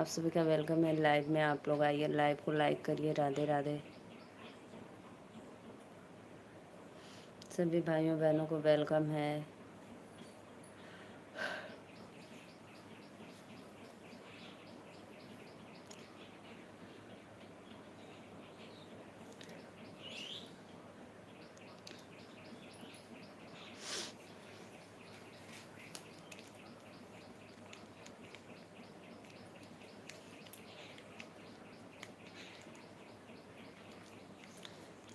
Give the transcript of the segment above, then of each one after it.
आप सभी का वेलकम है लाइव में। आप लोग आइए, लाइव को लाइक करिए। राधे राधे। सभी भाइयों बहनों को वेलकम है।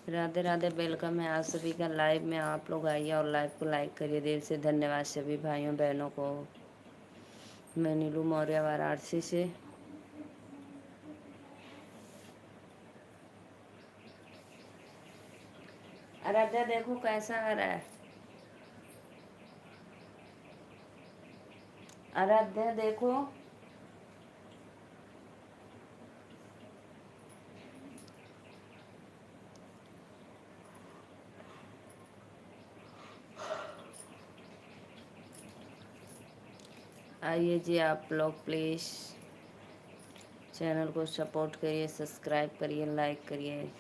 राधे राधे, वेलकम है आप सभी का लाइव में। आप लोग आइए और लाइव को लाइक करिए। दिल से धन्यवाद सभी भाइयों बहनों को। मैं नीलू मौर्य, वाराणसी से। आराध्या देखो कैसा आ रहा है। आराध्या देखो। आइए जी, आप लोग प्लीज़ चैनल को सपोर्ट करिए, सब्सक्राइब करिए, लाइक करिए।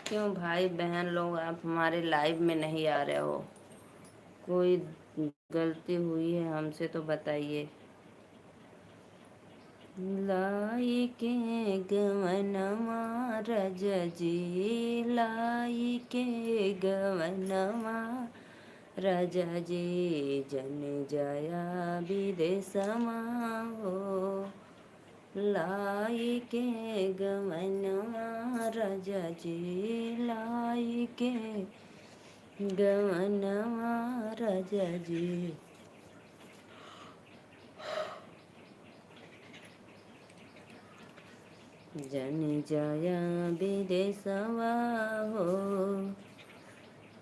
क्यों भाई बहन लोग आप हमारे लाइव में नहीं आ रहे हो? कोई गलती हुई है हमसे तो बताइए। लाई के गवनमा रजजी, लाई के गवनमा रजजी, जन जया विदेशमा हो। लाई के गवनमा रजजी, लाई के गवनमा रजजी। जन जया विदेशवा हो।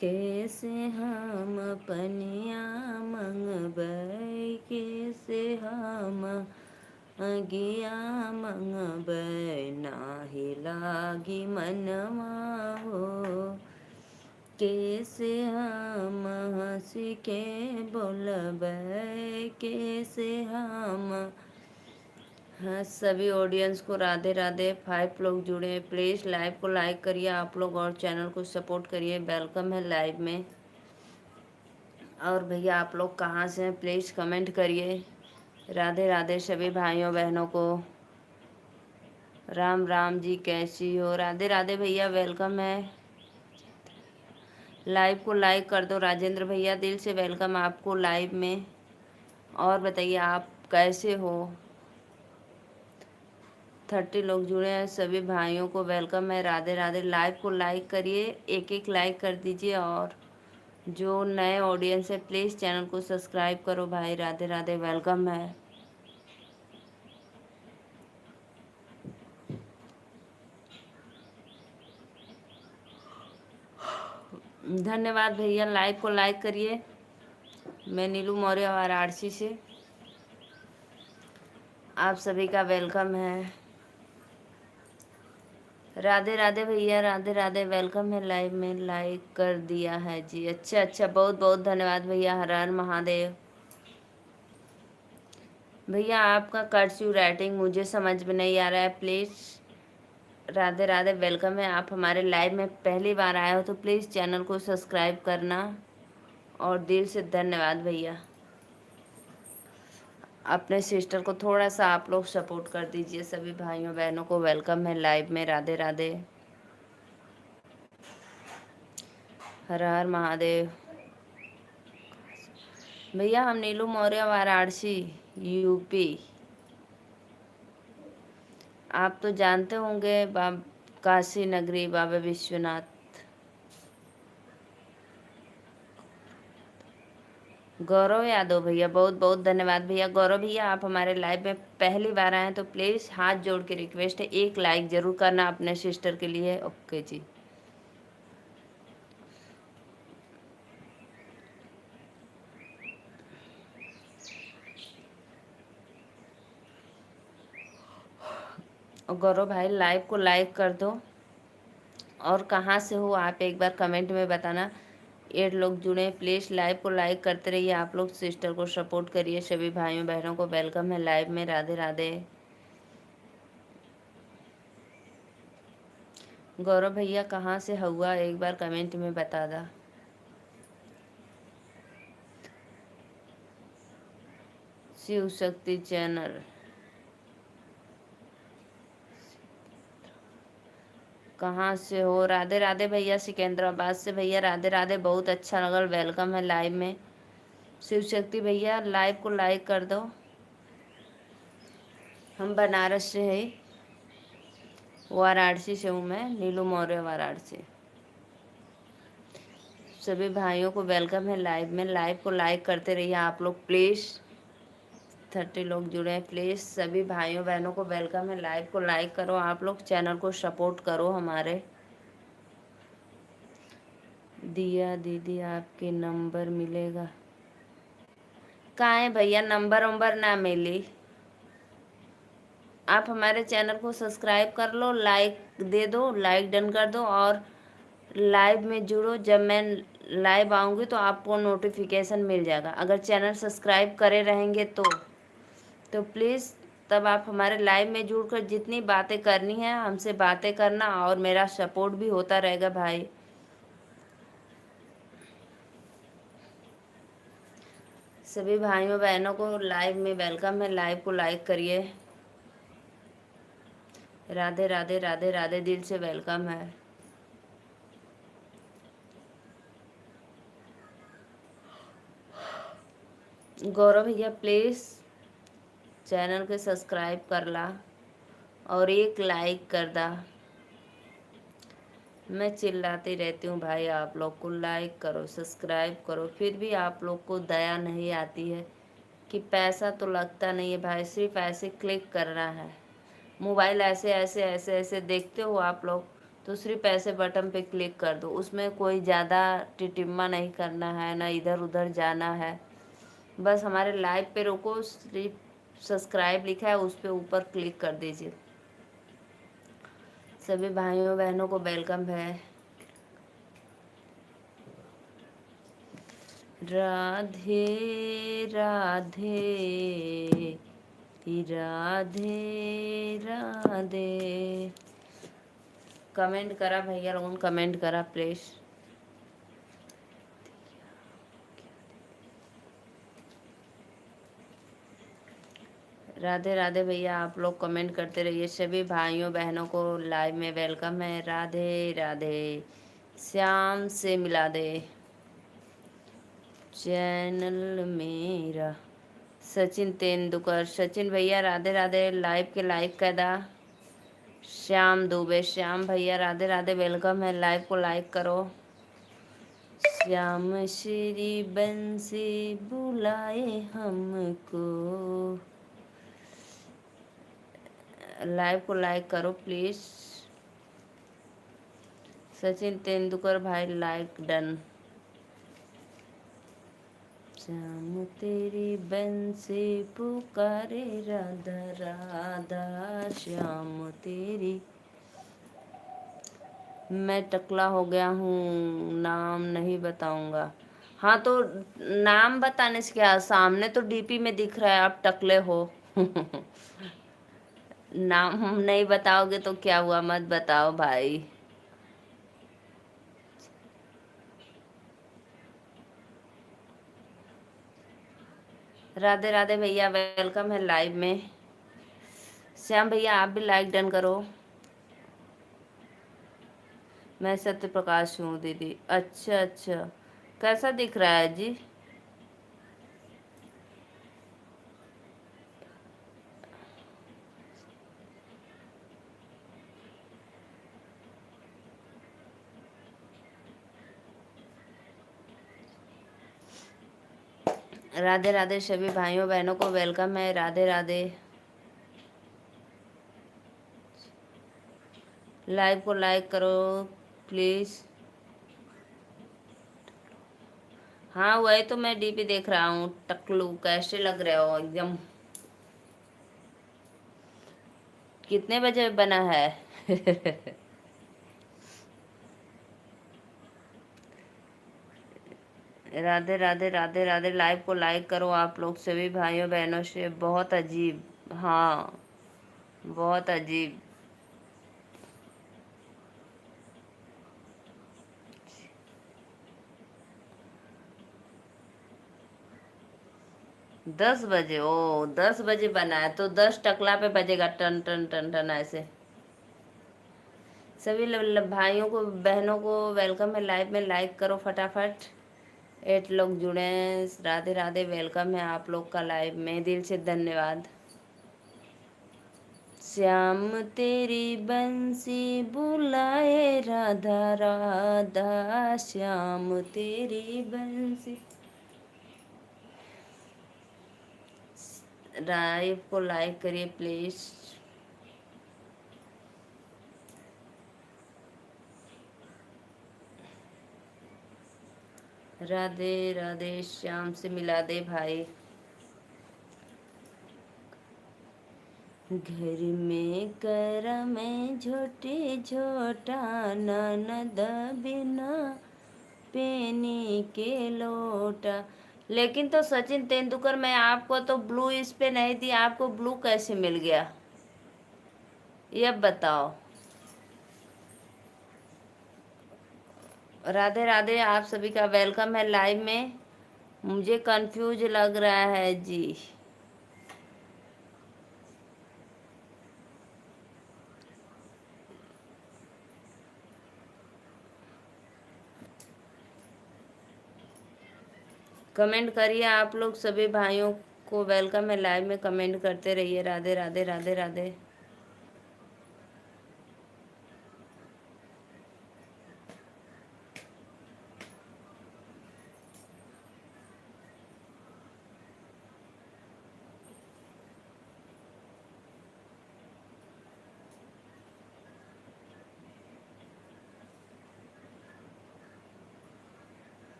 कैसे हम पनिया मंगबै, कैसे हम अगिया मंगबै, नाही लागी मनवा हो। कैसे हम हंसी के बोलबै, कैसे हम। हाँ, सभी ऑडियंस को राधे राधे। 5 लोग जुड़े हैं, प्लीज़ लाइव को लाइक करिए आप लोग और चैनल को सपोर्ट करिए। वेलकम है लाइव में। और भैया आप लोग कहाँ से हैं प्लीज़ कमेंट करिए। राधे राधे सभी भाइयों बहनों को। राम राम जी, कैसी हो? राधे राधे भैया, वेलकम है। लाइव को लाइक कर दो राजेंद्र भैया। दिल से वेलकम आपको लाइव में। और बताइए आप कैसे हो? 30 लोग जुड़े हैं, सभी भाइयों को वेलकम है। राधे राधे। लाइव को लाइक करिए, एक एक लाइक कर दीजिए। और जो नए ऑडियंस है प्लीज़ चैनल को सब्सक्राइब करो भाई। राधे राधे, वेलकम है। धन्यवाद भैया, लाइव को लाइक करिए। मैं नीलू मौर्य, वाराणसी से। आप सभी का वेलकम है। राधे राधे भैया, राधे राधे, वेलकम है लाइव में। लाइक कर दिया है जी। अच्छा अच्छा, बहुत बहुत धन्यवाद भैया। हर हर महादेव। भैया आपका कर्सिव राइटिंग मुझे समझ में नहीं आ रहा है, प्लीज़। राधे राधे, वेलकम है। आप हमारे लाइव में पहली बार आए हो तो प्लीज़ चैनल को सब्सक्राइब करना। और दिल से धन्यवाद भैया। अपने सिस्टर को थोड़ा सा आप लोग सपोर्ट कर दीजिए। सभी भाइयों बहनों को वेलकम है लाइव में। राधे राधे, हर हर महादेव। भैया हम नीलू मौर्य, वाराणसी, यूपी। आप तो जानते होंगे काशी नगरी बाबा विश्वनाथ। गौरव यादव भैया, बहुत बहुत धन्यवाद भैया। गौरव भैया आप हमारे लाइव में पहली बार आए हैं तो प्लीज़ हाथ जोड़ के रिक्वेस्ट है, एक लाइक ज़रूर करना अपने सिस्टर के लिए। ओके जी। और गौरव भाई लाइव को लाइक कर दो। और कहाँ से हो आप एक बार कमेंट में बताना। 8 लोग जुड़े, प्लीज़ लाइव को लाइक करते रहिए। आप लोग सिस्टर को सपोर्ट करिए। सभी भाइयों बहनों को वेलकम है लाइव में। राधे राधे। गौरव भैया कहाँ से हुआ एक बार कमेंट में बता दा। शिव शक्ति चैनल कहाँ से हो? राधे राधे भैया सिकंदराबाद से। भैया राधे राधे, बहुत अच्छा लगल, वेलकम है लाइव में। शिव शक्ति भैया लाइव को लाइक कर दो। हम बनारस से है, वाराणसी से हूँ मैं, नीलू मौर्य वाराणसी। सभी भाइयों को वेलकम है लाइव में। लाइव को लाइक करते रहिए आप लोग प्लीज़। 30 लोग जुड़े हैं, प्लीज़ सभी भाइयों बहनों को वेलकम है। लाइव को लाइक करो आप लोग, चैनल को सपोर्ट करो हमारे। दिया दीदी आपके नंबर मिलेगा? कहाँ है भैया, नंबर वंबर ना मिली। आप हमारे चैनल को सब्सक्राइब कर लो, लाइक दे दो, लाइक डन कर दो और लाइव में जुड़ो। जब मैं लाइव आऊँगी तो आपको नोटिफिकेशन मिल जाएगा। अगर चैनल सब्सक्राइब करे रहेंगे तो प्लीज़ तब आप हमारे लाइव में जुड़कर जितनी बातें करनी है हमसे बातें करना, और मेरा सपोर्ट भी होता रहेगा भाई। सभी भाइयों बहनों को लाइव में वेलकम है। लाइव को लाइक करिए। राधे राधे राधे राधे, दिल से वेलकम है। गौरव भैया प्लीज़ चैनल के सब्सक्राइब कर ला और एक लाइक कर दा। मैं चिल्लाती रहती हूँ भाई, आप लोग को लाइक करो सब्सक्राइब करो, फिर भी आप लोग को दया नहीं आती है कि पैसा तो लगता नहीं है भाई, सिर्फ ऐसे क्लिक करना है। मोबाइल ऐसे ऐसे ऐसे ऐसे देखते हो आप लोग, तो सिर्फ ऐसे बटन पे क्लिक कर दो। उसमें कोई ज़्यादा टिटिम्मा नहीं करना है, ना इधर उधर जाना है। बस हमारे लाइव पे रुको, सिर्फ सब्सक्राइब लिखा है उस पर ऊपर क्लिक कर दीजिए। सभी भाइयों बहनों को वेलकम है। राधे राधे राधे राधे। कमेंट करा भैया लोगों, कमेंट करा प्लीज। राधे राधे भैया, आप लोग कमेंट करते रहिए। सभी भाइयों बहनों को लाइव में वेलकम है। राधे राधे। श्याम से मिला दे चैनल मेरा। सचिन तेंदुलकर, सचिन भैया राधे राधे, लाइव के लाइक कर दा। श्याम दुबे, श्याम भैया राधे राधे, वेलकम है। लाइव को लाइक करो। श्याम श्री बंसी बुलाए हमको। लाइव को लाइक करो प्लीज। सचिन तेंदुलकर भाई लाइक डन। श्याम तेरी बंसी पुकारे राधा राधा, श्याम तेरी। मैं टकला हो गया हूँ, नाम नहीं बताऊंगा। हाँ तो नाम बताने से क्या, सामने तो डीपी में दिख रहा है आप टकले हो। नाम नहीं बताओगे तो क्या हुआ, मत बताओ भाई। राधे राधे भैया, वेलकम है लाइव में। श्याम भैया आप भी लाइक डन करो। मैं सत्य प्रकाश हूँ दीदी। अच्छा अच्छा, कैसा दिख रहा है जी? राधे राधे, सभी भाइयों बहनों को वेलकम है। राधे राधे। लाइव को लाइक करो प्लीज। हाँ वही तो मैं डीपी देख रहा हूँ। टकलू कैसे लग रहे हो एकदम। कितने बजे बना है? राधे राधे राधे राधे। लाइव को लाइक करो आप लोग सभी भाइयों बहनों से। बहुत अजीब, हाँ बहुत अजीब। 10 बजे? ओ 10 बजे बना है तो 10 टकला पे बजेगा टन टन टन टन ऐसे। सभी भाइयों को बहनों को वेलकम है लाइव में। लाइक करो फटाफट। 8 लोग जुड़े हैं। राधे राधे, वेलकम है आप लोग का लाइव में, दिल से धन्यवाद। श्याम तेरी बंसी बुलाए राधा राधा, श्याम तेरी बंसी। लाइव को लाइक करिए प्लीज। राधे राधे। श्याम से मिला दे भाई। घर में कर में झोटी झोटा, ननद बिना पेनी के लोटा। लेकिन तो सचिन तेंदुलकर, मैं आपको तो ब्लू इस पे नहीं दी, आपको ब्लू कैसे मिल गया ये बताओ। राधे राधे, आप सभी का वेलकम है लाइव में। मुझे कंफ्यूज लग रहा है जी। कमेंट करिए आप लोग सभी भाइयों को वेलकम है लाइव में। कमेंट करते रहिए। राधे राधे राधे राधे।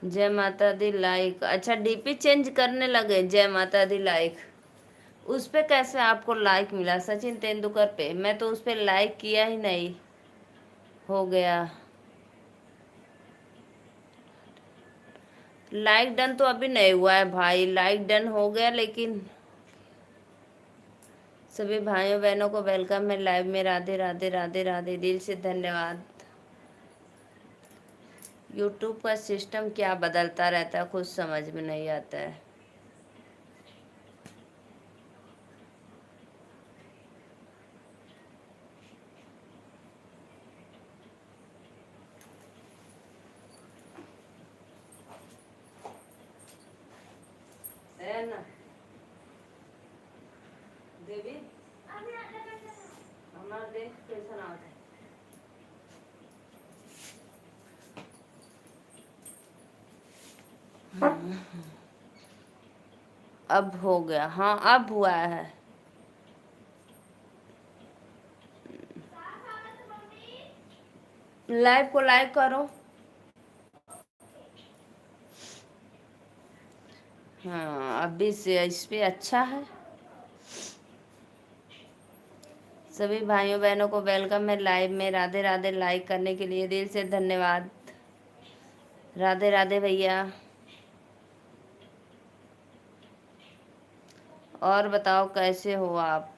जय माता दी लाइक। अच्छा डीपी चेंज करने लगे। जय माता दी लाइक उस पे कैसे आपको लाइक मिला? सचिन तेंदुलकर पे मैं तो उस पे लाइक किया ही नहीं। हो गया लाइक डन तो अभी नहीं हुआ है भाई। लाइक डन हो गया लेकिन सभी भाइयों बहनों को वेलकम है लाइव में। राधे राधे राधे राधे, दिल से धन्यवाद। यूट्यूब का सिस्टम क्या बदलता रहता है, कुछ समझ में नहीं आता है। है ना देवी, हमारा देख कैसा ना होता है। अब हो गया, हाँ अब हुआ है। लाइव को लाइक करो। हाँ अभी से इस पे अच्छा है। सभी भाइयों बहनों को वेलकम है लाइव में। राधे राधे। लाइक करने के लिए दिल से धन्यवाद। राधे राधे भैया। और बताओ कैसे हो आप?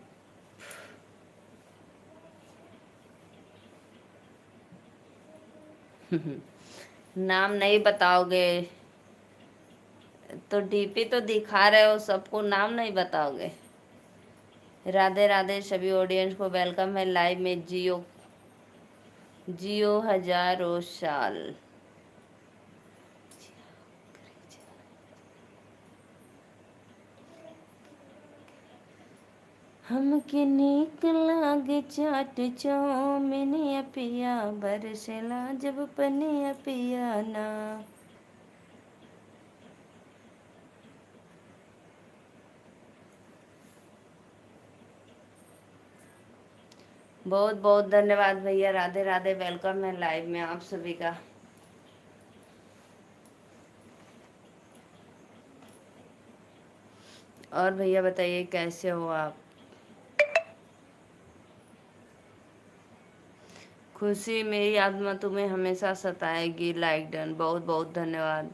नाम नहीं बताओगे तो डीपी तो दिखा रहे हो सबको, नाम नहीं बताओगे। राधे राधे सभी ऑडियंस को वेलकम है लाइव में। जियो जियो हजारों साल। हमके नीक लागे चाट चौमिन पिया, बरसेला जब पनिया पिया ना। बहुत बहुत धन्यवाद भैया। राधे राधे, वेलकम है लाइव में आप सभी का। और भैया बताइए कैसे हो आप? खुशी मेरी आत्मा तुम्हें हमेशा सताएगी। लाइक डन, बहुत बहुत धन्यवाद।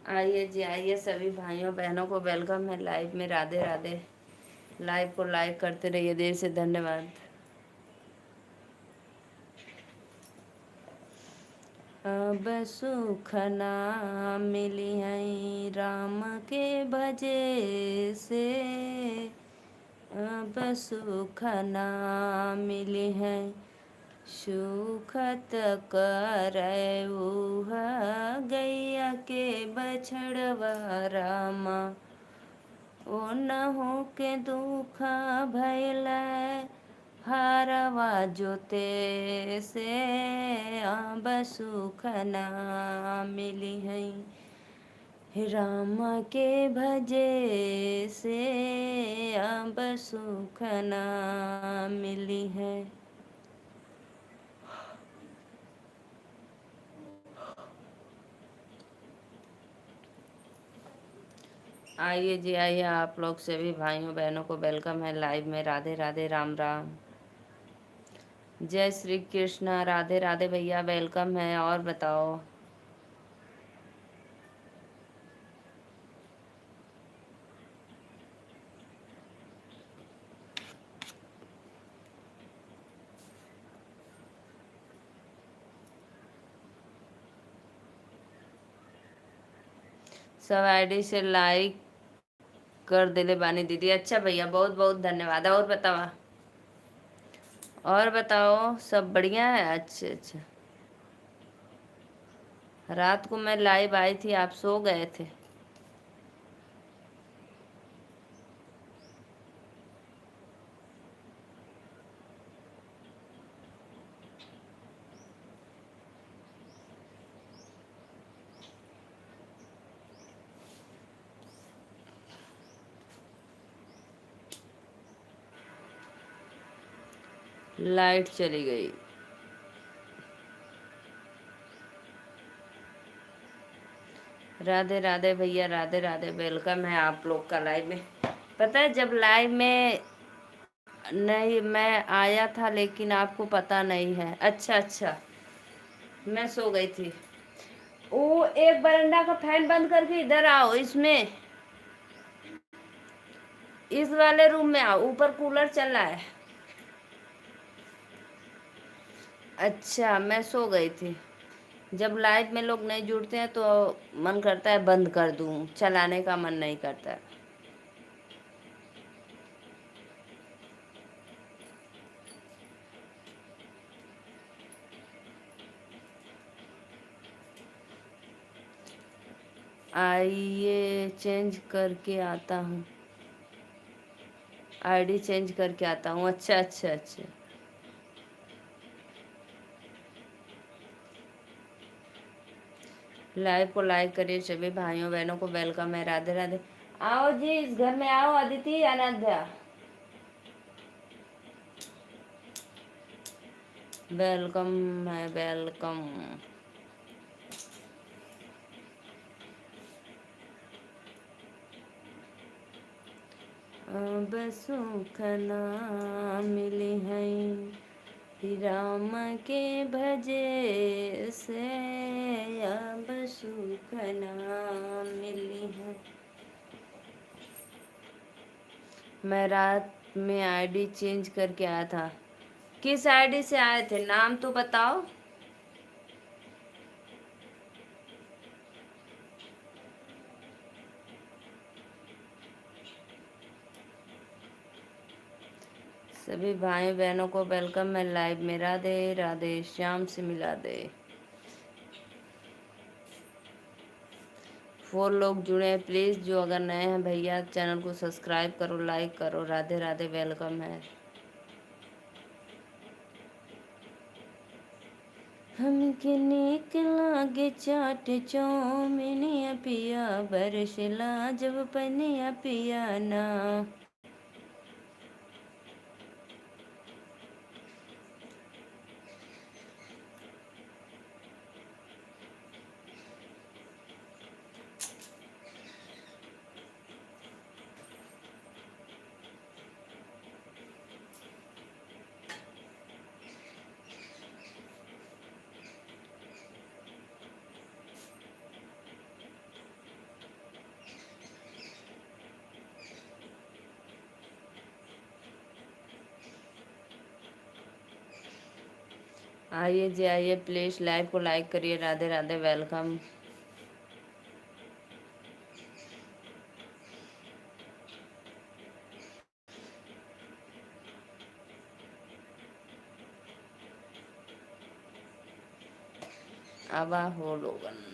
आइए जी आइए, सभी भाइयों बहनों को वेलकम है लाइव में। राधे राधे। लाइव को लाइक करते रहिए, देर से धन्यवाद। अब सुख ना मिली है राम के भजे से, अब सुख ना मिली है सुखत करऊह गैया के बछड़वा रामा। ओ नहु के दुख भैल हरवा जोते से, अब सुख ना मिली है राम के भजे से, अब सुख ना मिली है। आइए जी आइए, आप लोग सभी भाइयों बहनों को वेलकम है लाइव में। राधे राधे, राम राम, जय श्री कृष्णा। राधे राधे भैया, वेलकम है। और बताओ। सब आईडी से लाइक कर दिले बानी दीदी। अच्छा भैया, बहुत बहुत धन्यवाद। और बताओ, और बताओ, सब बढ़िया है? अच्छा अच्छा। रात को मैं लाइव आई थी, आप सो गए थे। लाइट चली गई। राधे राधे भैया, राधे राधे, वेलकम है आप लोग का लाइव में। पता है जब लाइव में नहीं मैं आया था, लेकिन आपको पता नहीं है। अच्छा अच्छा, मैं सो गई थी। वो एक बरंडा का फैन बंद करके इधर आओ, इसमें इस वाले रूम में आओ, ऊपर कूलर चल रहा है। अच्छा, मैं सो गई थी। जब लाइव में लोग नहीं जुड़ते हैं तो मन करता है बंद कर दूं, चलाने का मन नहीं करता है। आइए चेंज करके आता हूँ, आईडी चेंज करके आता हूँ। अच्छा अच्छा अच्छा। लाइव को लाइक करिए, सभी भाइयों बहनों को वेलकम है। राधे राधे। आओ जी, इस घर में आओ। अदिति, अनध्या, वेलकम है, वेलकम। अब सुख ना मिली है राम के भजे से, अब सुख ना मिली है। मैं रात में आईडी चेंज करके आया था। किस आईडी से आए थे, नाम तो बताओ। सभी भाई बहनों को वेलकम है लाइव में। राधे राधे, श्याम से मिला दे। 4 लोग जुड़े हैं। प्लीज़ जो अगर नए हैं भैया चैनल को सब्सक्राइब करो, लाइक करो। राधे राधे, वेलकम है। हमके नीक लागे चाट चौमिनिया पिया, बरसला जब पनिया पिया ना। आइए जी आइए, प्लीज़ लाइव को लाइक करिए। राधे राधे, वेलकम। अब हो लोगन।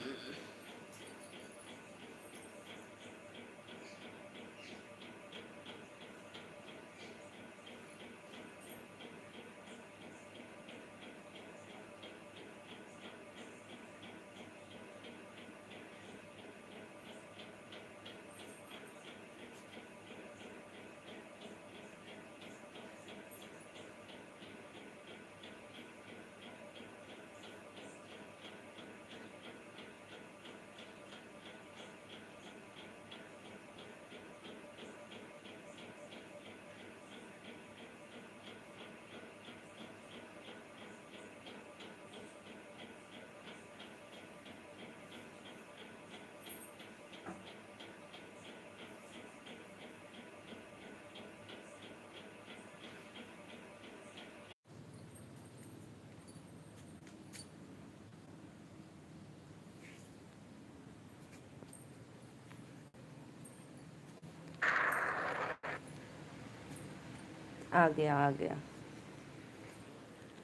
आ गया आ गया।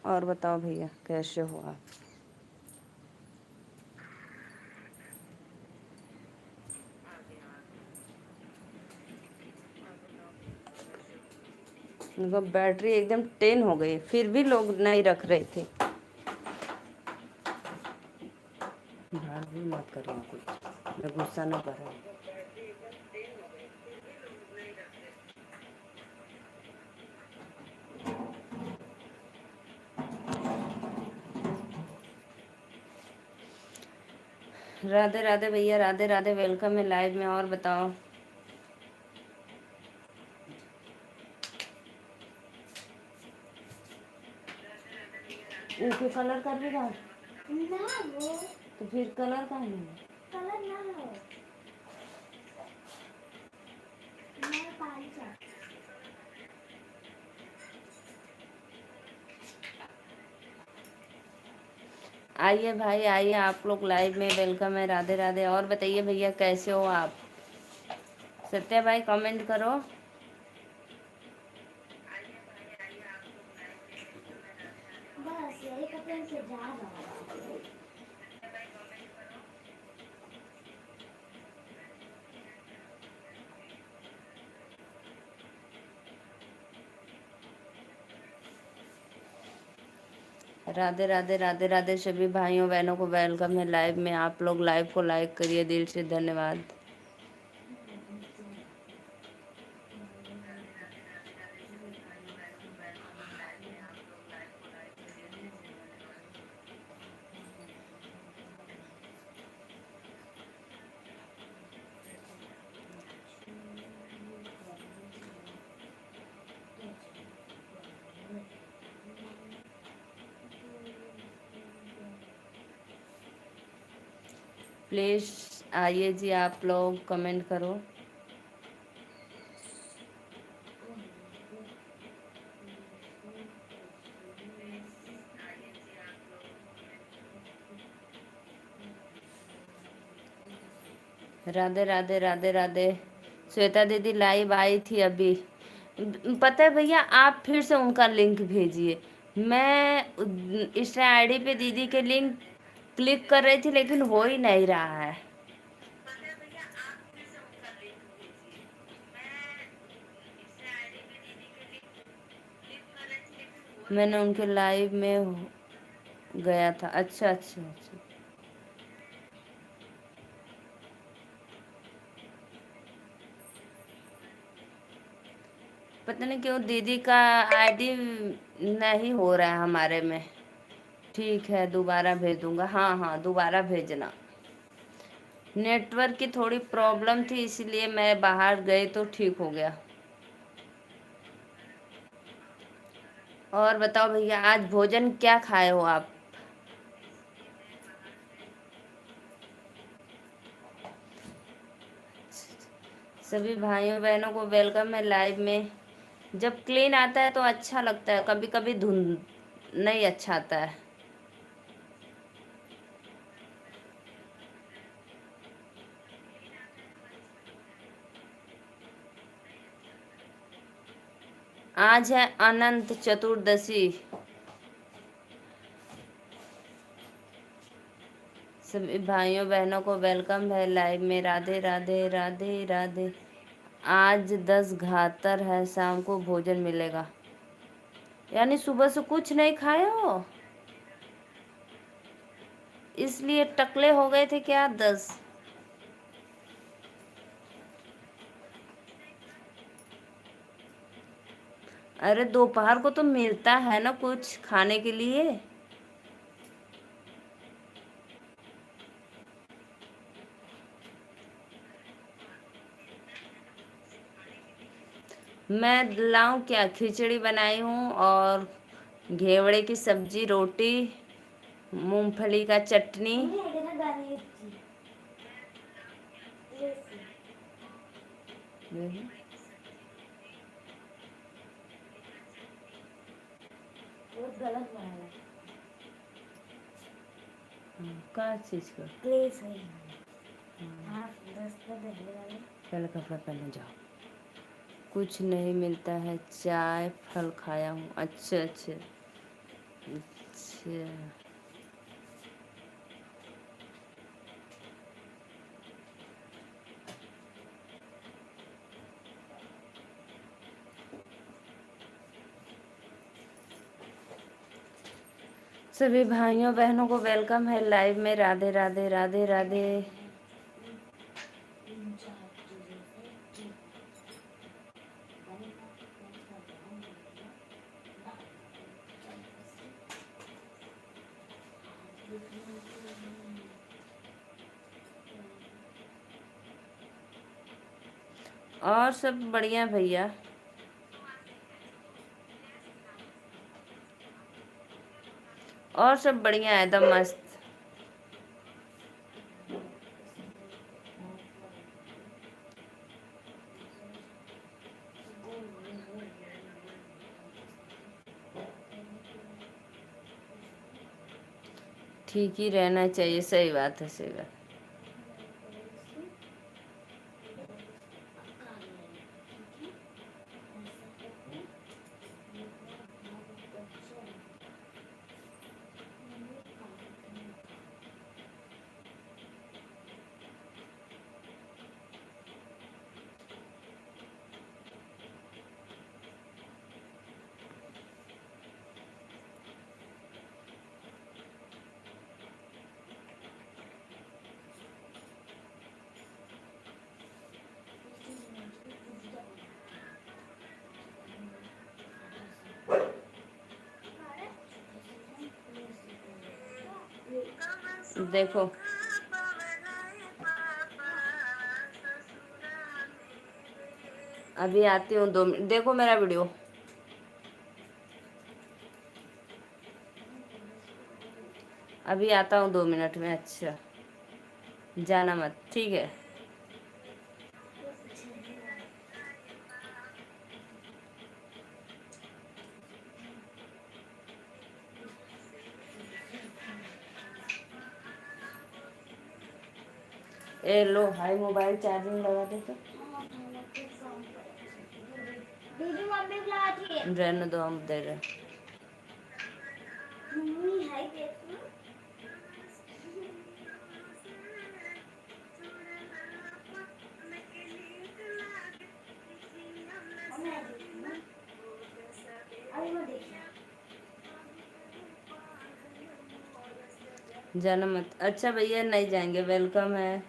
और बताओ भैया कैसे हो आप? उनका बैटरी एकदम 10 हो गई, फिर भी लोग नहीं रख रहे थे। भाड़ भी मत करो कुछ, मैं गुस्सा न करो। राधे राधे भैया, राधे राधे, वेलकम है लाइव में। और बताओ। ऊके कलर कर देगा ना वो, तो फिर कलर का है कलर ना हो मैं पानी चा। आइए भाई आइए, आप लोग लाइव में, वेलकम है। राधे राधे। और बताइए भैया कैसे हो आप? सत्या भाई कमेंट करो। बस यही कपड़े से जा रहा हूं। राधे राधे, राधे राधे सभी भाइयों बहनों को वेलकम है लाइव में। आप लोग लाइव को लाइक करिए, दिल से धन्यवाद। प्लीज़ आइए जी, आप लोग कमेंट करो। राधे राधे, राधे राधे। श्वेता दीदी लाइव आई थी अभी। पता है भैया, आप फिर से उनका लिंक भेजिए। मैं इंस्टा आईडी पे दीदी के लिंक क्लिक कर रही थी लेकिन हो ही नहीं रहा है। मैंने उनके लाइव में गया था। अच्छा अच्छा अच्छा। पता नहीं क्यों दीदी का आईडी नहीं हो रहा है हमारे में। ठीक है, दोबारा भेज दूंगा। हाँ हाँ, दोबारा भेजना। नेटवर्क की थोड़ी प्रॉब्लम थी, इसलिए मैं बाहर गई तो ठीक हो गया। और बताओ भैया, आज भोजन क्या खाए हो आप? सभी भाइयों बहनों को वेलकम है लाइव में। जब क्लीन आता है तो अच्छा लगता है, कभी कभी धुंध नहीं अच्छा आता है। आज है अनंत चतुर्दशी। सभी भाइयों बहनों को वेलकम है लाइव में। राधे राधे राधे राधे। आज 10 घातर है, शाम को भोजन मिलेगा। यानी सुबह से कुछ नहीं खाए हो, इसलिए टकले हो गए थे क्या 10? अरे दोपहर को तो मिलता है ना कुछ खाने के लिए। मैं लाऊं क्या? खिचड़ी बनाई हूँ और घेवड़े की सब्जी, रोटी, मूंगफली का चटनी। का चीज का पहले कपड़ा पहने जाओ। कुछ नहीं मिलता है, चाय फल खाया हूँ। अच्छा अच्छा अच्छा। सभी भाइयों बहनों को वेलकम है लाइव में। राधे राधे राधे राधे। और सब बढ़िया भैया। और सब बढ़िया है, एकदम मस्त। ठीक ही रहना चाहिए, सही बात है, सही बात। देखो अभी आती हूँ 2 मिनट, देखो मेरा वीडियो। अभी आता हूँ 2 मिनट में। अच्छा, जाना मत, ठीक है। ए लो भाई, मोबाइल चार्जिंग लगा दे तो। रहने दो, हम दे रहे। जाना मत। अच्छा भैया नहीं जाएंगे, वेलकम है।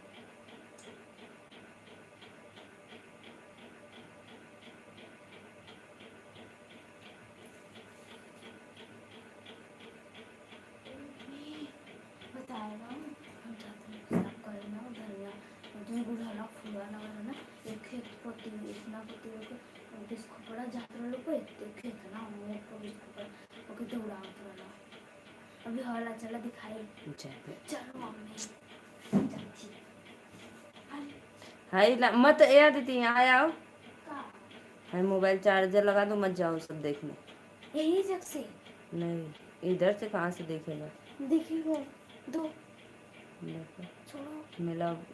अभी हवाला चला दिखाई। चलो मम्मी हाय मत याद दीदी यहाँ आओ। हाय मोबाइल चार्जर लगा दो, मत जाओ सब देखने। यही जग से नहीं, इधर से कहाँ से देखेगा? दिखेगा दो। देखो छोड़ो,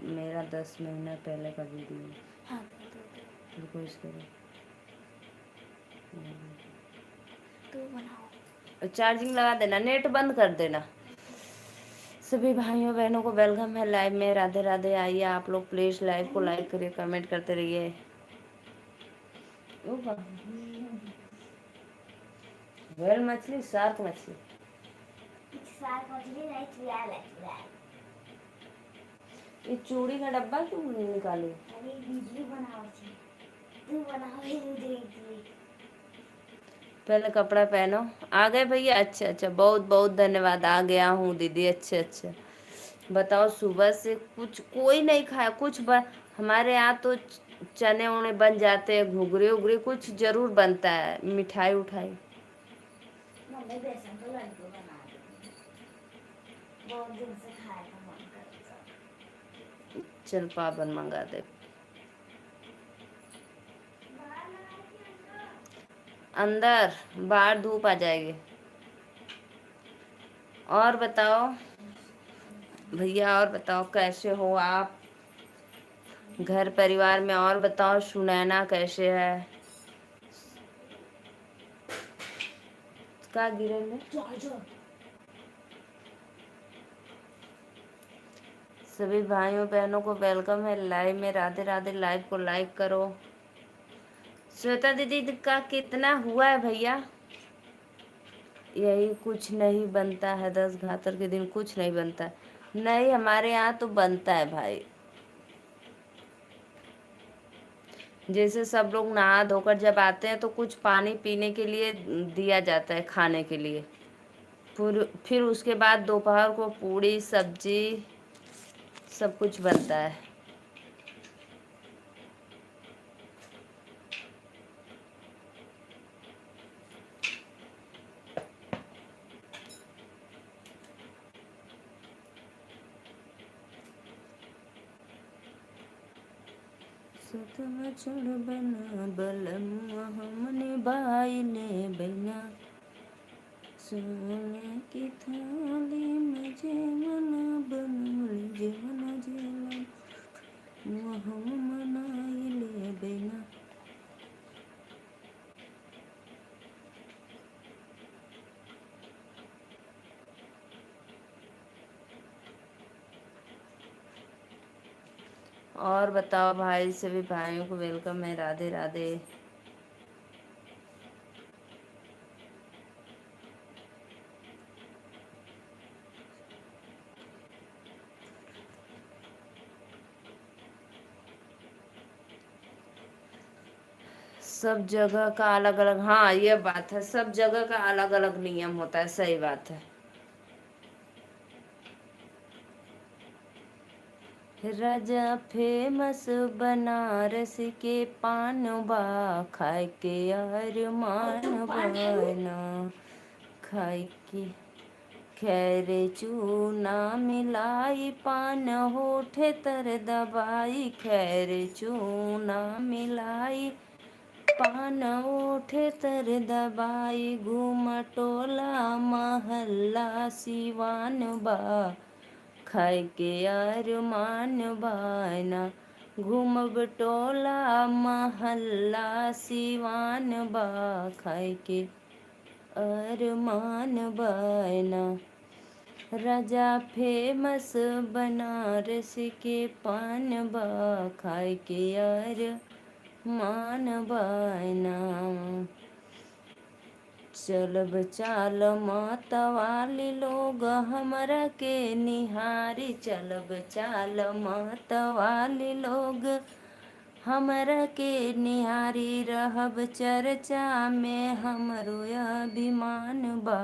मेरा 10 महीना पहले का वीडियो। हाँ रुको इसको तो बनाओ। चार्जिंग लगा देना, नेट बंद कर देना। सभी भाइयों बहनों को वेलकम है लाइव में। राधे राधे। आइए आप लोग प्लीज लाइव को लाइक करिए, कमेंट करते रहिए। वेल मछली, शार्क मछली, शार्क मछली नहीं, चुड़ैल है चुड़ैल। ये चूड़ी का डब्बा क्यों निकाले? अरे बिजली बनाओ छी, तू बनाओ बिजली। पहले कपड़ा पहनो। आ गए भैया? अच्छा अच्छा, बहुत बहुत धन्यवाद। आ गया हूँ दीदी। अच्छा अच्छा, बताओ सुबह से कुछ कोई नहीं खाया कुछ हमारे यहाँ तो चने उने बन जाते हैं, घुघरे उगरे कुछ जरूर बनता है, मिठाई उठाई। मम्मी बेसन तो लड्डू बना दे, बहुत दिन से खाए का मन कर। चल पापन मंगा दे। अंदर, बाहर धूप आ जाएगी। और बताओ भैया, और बताओ कैसे हो आप, घर परिवार में? और बताओ सुनैना कैसे है? का गिरल है? सभी भाइयों बहनों को वेलकम है लाइव में। राधे राधे। लाइव को लाइक करो। श्वेता दीदी का कितना हुआ है भैया? यही कुछ नहीं बनता है, 10 घातर के दिन कुछ नहीं बनता। नहीं हमारे यहाँ तो बनता है भाई। जैसे सब लोग नहा धोकर जब आते हैं तो कुछ पानी पीने के लिए दिया जाता है, खाने के लिए। फिर उसके बाद दोपहर को पूड़ी सब्जी सब कुछ बनता है। चढ़ बना बलम हमने बाई ले बना, सोने की थाली में जेवना बनल जेवना जेलन हम मनाई ले बिना। और बताओ भाई, सभी भाइयों को वेलकम है। राधे राधे। सब जगह का अलग अलग, हाँ ये बात है, सब जगह का अलग अलग नियम होता है, सही बात है। राजा फेमस बनारस के पान बा, खाए के यार मान बना, खाए के खैर चूना मिलाई पान होठे तर दबाई, खैर चूना मिलाई पान ओठे तर दबाई, घूमटोला महल्ला सिवान बा, खाए के यार मान बाना, घूमबटोला महल्ला सिवान बा, खाए के अरमान बना। राजा फेमस बनारस के पान बा, खाए के यार मान बना। चलब चाल मतवाली लोग हमरा के निहारी, चलब चाल मतवाली लोग हमरा के निहारी, रहब चर्चा में हमरो अभिमान बा,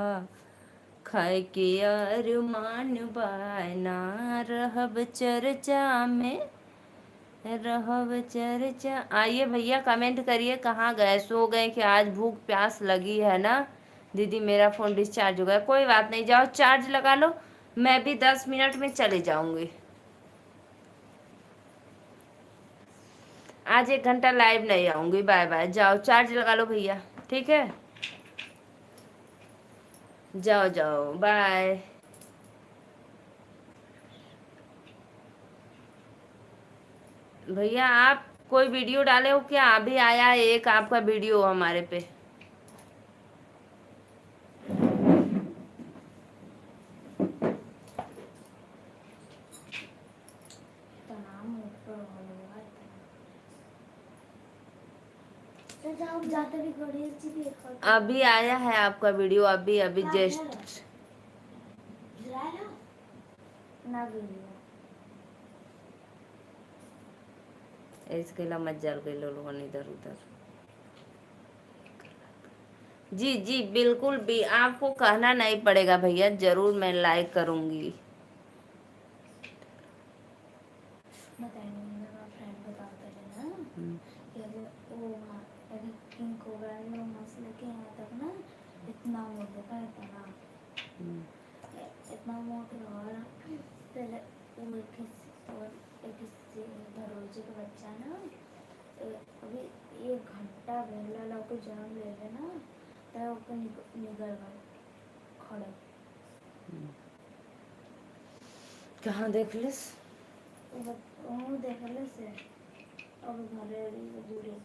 खाए के अरमान बा ना, रहब चर्चा में रहब चर्चा। आइए भैया कमेंट करिए कहाँ गए, सो गए कि आज भूख प्यास लगी है ना। दीदी मेरा फ़ोन डिस्चार्ज हो गया, कोई बात नहीं, जाओ चार्ज लगा लो, मैं भी 10 मिनट में चले जाऊंगी। आज 1 घंटा लाइव नहीं आऊंगी, बाय बाय। जाओ चार्ज लगा लो भैया, ठीक है, जाओ जाओ, बाय। भैया आप कोई वीडियो डाले हो क्या? अभी आया है एक आपका वीडियो हमारे पे। अभी आया है आपका वीडियो, अभी अभी जस्ट। इसके ला मत जल गई लोगों इधर उधर। जी जी बिल्कुल भी आपको कहना नहीं पड़ेगा भैया, जरूर मैं लाइक करूंगी। इतना मोटा और पहले वो दरोजे का बच्चा ना अभी 1 घंटा पहले लोग जन्म ले लेना तो ओके निकल गए खड़े। कहाँ देख लिस? वो देख लिस अब घरे जुड़े।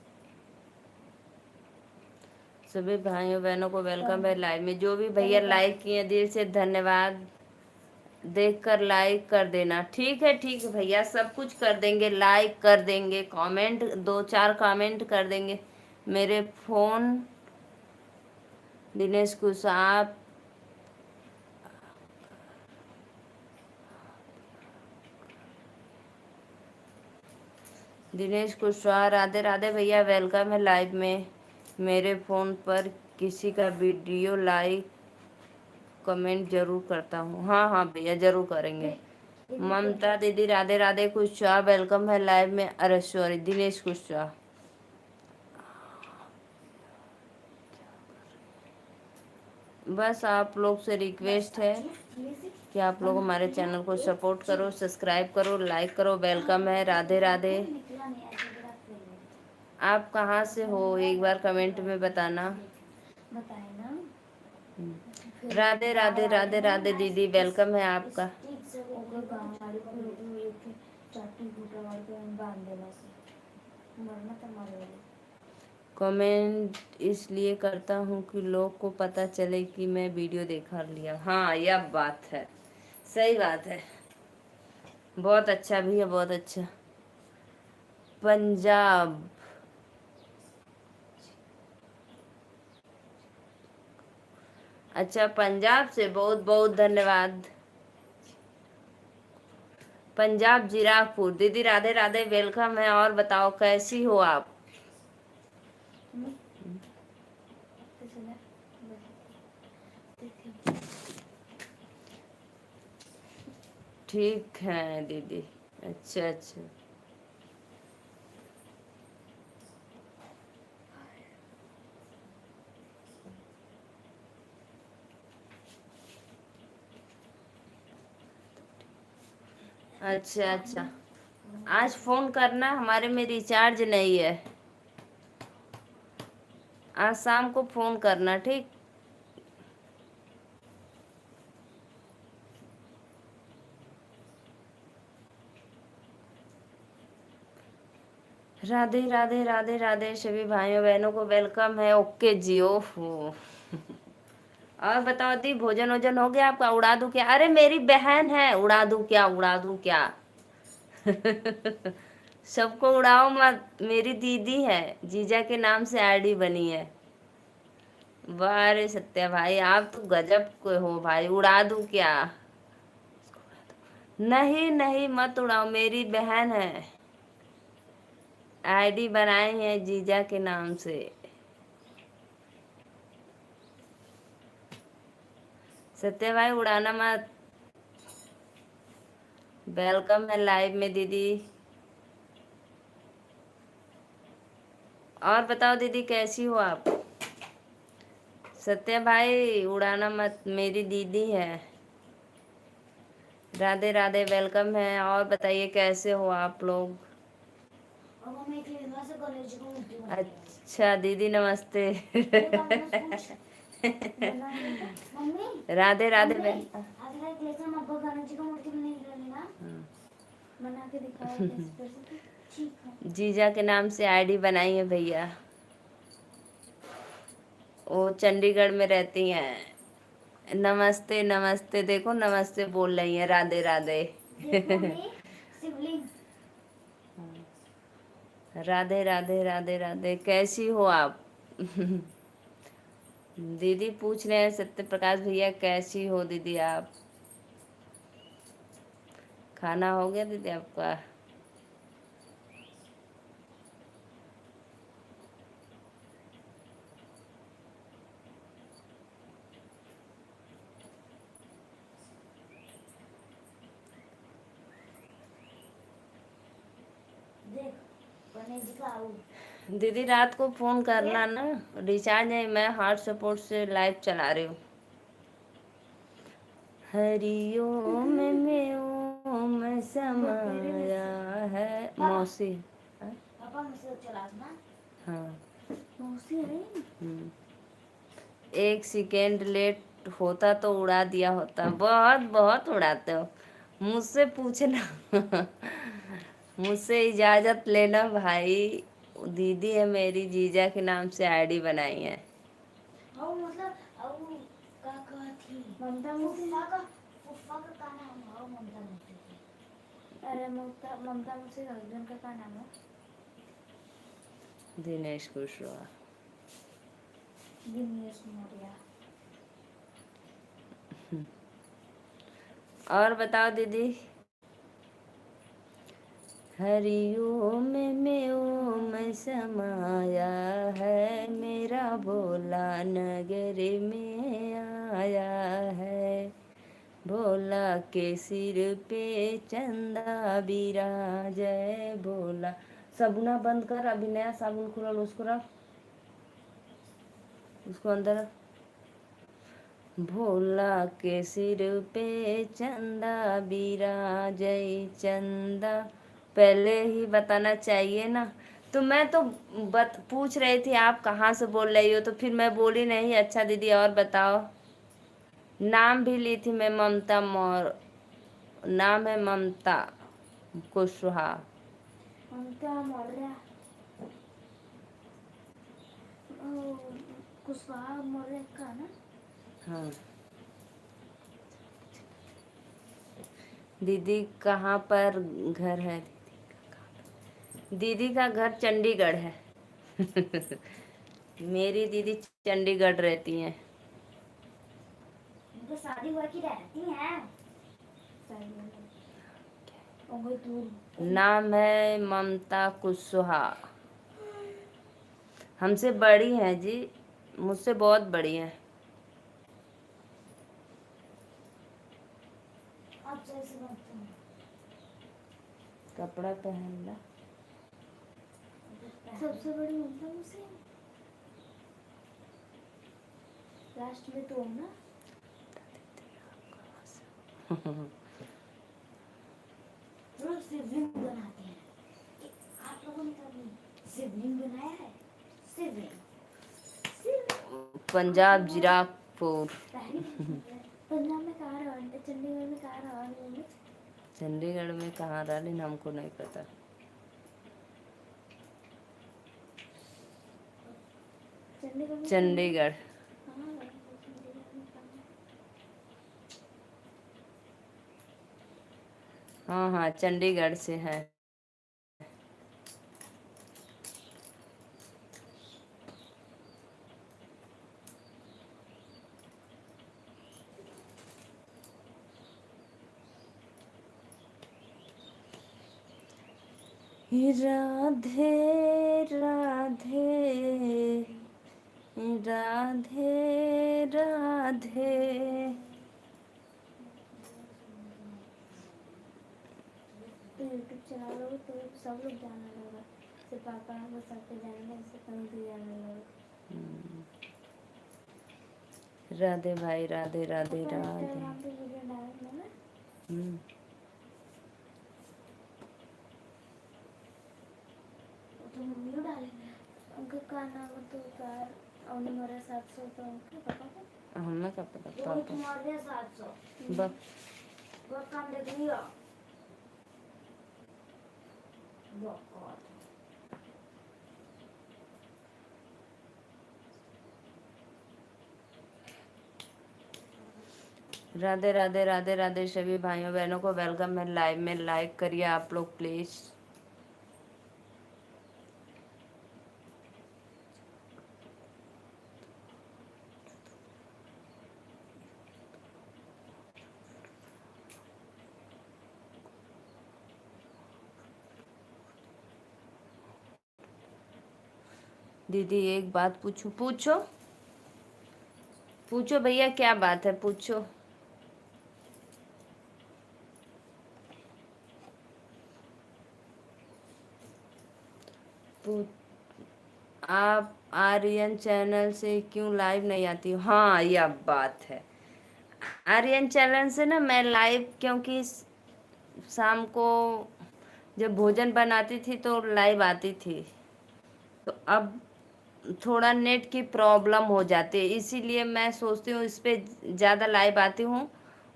सभी भाइयों बहनों को वेलकम है लाइव में। जो भी भैया लाइक किए दिल से धन्यवाद, देखकर लाइक कर देना। ठीक है भैया, सब कुछ कर देंगे, लाइक कर देंगे, कमेंट 2-4 कमेंट कर देंगे। मेरे फोन दिनेश कुशवाहा, दिनेश कुशवाहा, राधे राधे भैया, वेलकम है लाइव में। मेरे फ़ोन पर किसी का वीडियो लाइक कमेंट जरूर करता हूँ। हाँ हाँ भैया जरूर करेंगे। ममता दीदी राधे राधे, कुशवाहा वेलकम है लाइव में। अरे सॉरी दिनेश कुशवाहा। बस आप लोग से रिक्वेस्ट है कि आप लोग हमारे चैनल को सपोर्ट करो, सब्सक्राइब करो, लाइक करो। वेलकम है, राधे राधे। आप कहाँ से हो एक बार कमेंट में बताना। राधे राधे राधे राधे दीदी, वेलकम है आपका। कमेंट इसलिए करता हूँ कि लोग को पता चले कि मैं वीडियो देखा लिया। हाँ यह बात है, सही बात है, बहुत अच्छा भैया, बहुत अच्छा। पंजाब, अच्छा पंजाब से बहुत बहुत धन्यवाद। पंजाब जीरापुर दीदी राधे राधे, वेलकम है। और बताओ कैसी हो आप? ठीक है दीदी, अच्छा अच्छा। अच्छा अच्छा, आज फोन करना, हमारे में रिचार्ज नहीं है। आज शाम को फोन करना, ठीक। राधे राधे राधे राधे सभी भाइयों बहनों को वेलकम है। ओके जी, ओहो। और बताओ दी, भोजन वोजन हो गया आपका? उड़ा दूं क्या? अरे मेरी बहन है, उड़ा दूं क्या, उड़ा दूं क्या? सबको उड़ाओ मत, मेरी दीदी है, जीजा के नाम से आईडी बनी है। वाह रे सत्या भाई, आप तो गजब के हो भाई। उड़ा दूं क्या? नहीं नहीं, मत उड़ाओ, मेरी बहन है। आईडी बनाई है जीजा के नाम से। सत्या भाई उड़ाना मत। वेलकम है लाइव में दीदी। और बताओ दीदी, कैसी हो आप? सत्या भाई उड़ाना मत, मेरी दीदी है। राधे राधे, वेलकम है। और बताइए कैसे हो आप लोग? अच्छा दीदी नमस्ते। राधे राधे बहन। जीजा के नाम से आईडी बनाई है भैया। वो चंडीगढ़ में रहती हैं। नमस्ते नमस्ते, देखो नमस्ते बोल रही हैं, राधे राधे। राधे राधे राधे राधे, कैसी हो आप? दीदी पूछ रहे हैं सत्य प्रकाश भैया, कैसी हो दीदी आप? खाना हो गया दीदी आपका? दीदी रात को फोन करना ना, रिचार्ज है, मैं हार्ट सपोर्ट से लाइव चला रही हूँ। हरिओम में ओम समाया है। मौसी। हाँ। एक सेकेंड लेट होता तो उड़ा दिया होता। बहुत बहुत उड़ाते हो। मुझसे पूछना। मुझसे इजाजत लेना भाई। दीदी है मेरी, जीजा के नाम से आईडी बनाई है। अरे ममता मुझसे हस्बैंड का क्या नाम है? दिनेश कुशवाहा। दिनेश मौर्य। और बताओ दीदी। हरिओम में ओम समाया है, मेरा भोला नगर में आया है। भोला के सिर पे चंदा बिराजय भोला। साबुना बंद कर, अभी नया साबुन खुलल, उसको रख, उसको अंदर रख। भोला के सिर पे चंदा बिराजय चंदा। पहले ही बताना चाहिए ना। तो मैं तो पूछ रही थी आप कहाँ से बोल रही हो, तो फिर मैं बोली नहीं। अच्छा दीदी और बताओ। नाम भी ली थी मैं, ममता नाम है ममता कुशवाहा। ममता मौर्य। कुशवाहा मौर्य का ना? हाँ। दीदी कहाँ पर घर है? दीदी का घर चंडीगढ़ है। मेरी दीदी चंडीगढ़ रहती हैं। तो शादी हुआ की रहती हैं। नाम है ममता कुशवाहा। हमसे बड़ी हैं जी, मुझसे बहुत बड़ी हैं। कपड़ा पहनना। सबसे बड़ी ममता मुझसे लास्ट में तो ना। शिवलिंग बनाते हैं। आप लोगों ने कभी शिवलिंग बनाया है? शिवलिंग पंजाब जीरापुर। पंजाब में कहाँ रहा? चंडीगढ़ में कहाँ रहा? चंडीगढ़ में कहाँ रहा, लेकिन हमको नहीं पता। चंडीगढ़। हाँ हाँ, चंडीगढ़ से है। राधे राधे राधे राधे। तो यूट्यूब चला लोगे तो सब लोग जानने लगा, सिर्फ पापा को सबको जानेंगे, इससे कम भी जानने लगा। राधे भाई, राधे राधे पापा राधे। इंस्टाग्राम पे वीडियो डालेंगे ना, तो मम्मी को डालेंगे। उनका का नाम तो कार और मेरा 700 तो उनके पापा का, हमें क्या पता वो पापा। तुम्हारे 700 बस वो काम देख लिया वो। राधे राधे राधे राधे सभी भाइयों बहनों को वेलकम है लाइव में। लाइक करिए आप लोग प्लीज। दीदी एक बात पूछूं? पूछो पूछो भैया, क्या बात है, पूछो। आप आर्यन चैनल से क्यों लाइव नहीं आती हो? हाँ, यह बात है। आर्यन चैनल से ना मैं लाइव, क्योंकि शाम को जब भोजन बनाती थी तो लाइव आती थी, तो अब थोड़ा नेट की प्रॉब्लम हो जाती है, इसीलिए मैं सोचती हूँ इस पे ज़्यादा लाइव आती हूँ,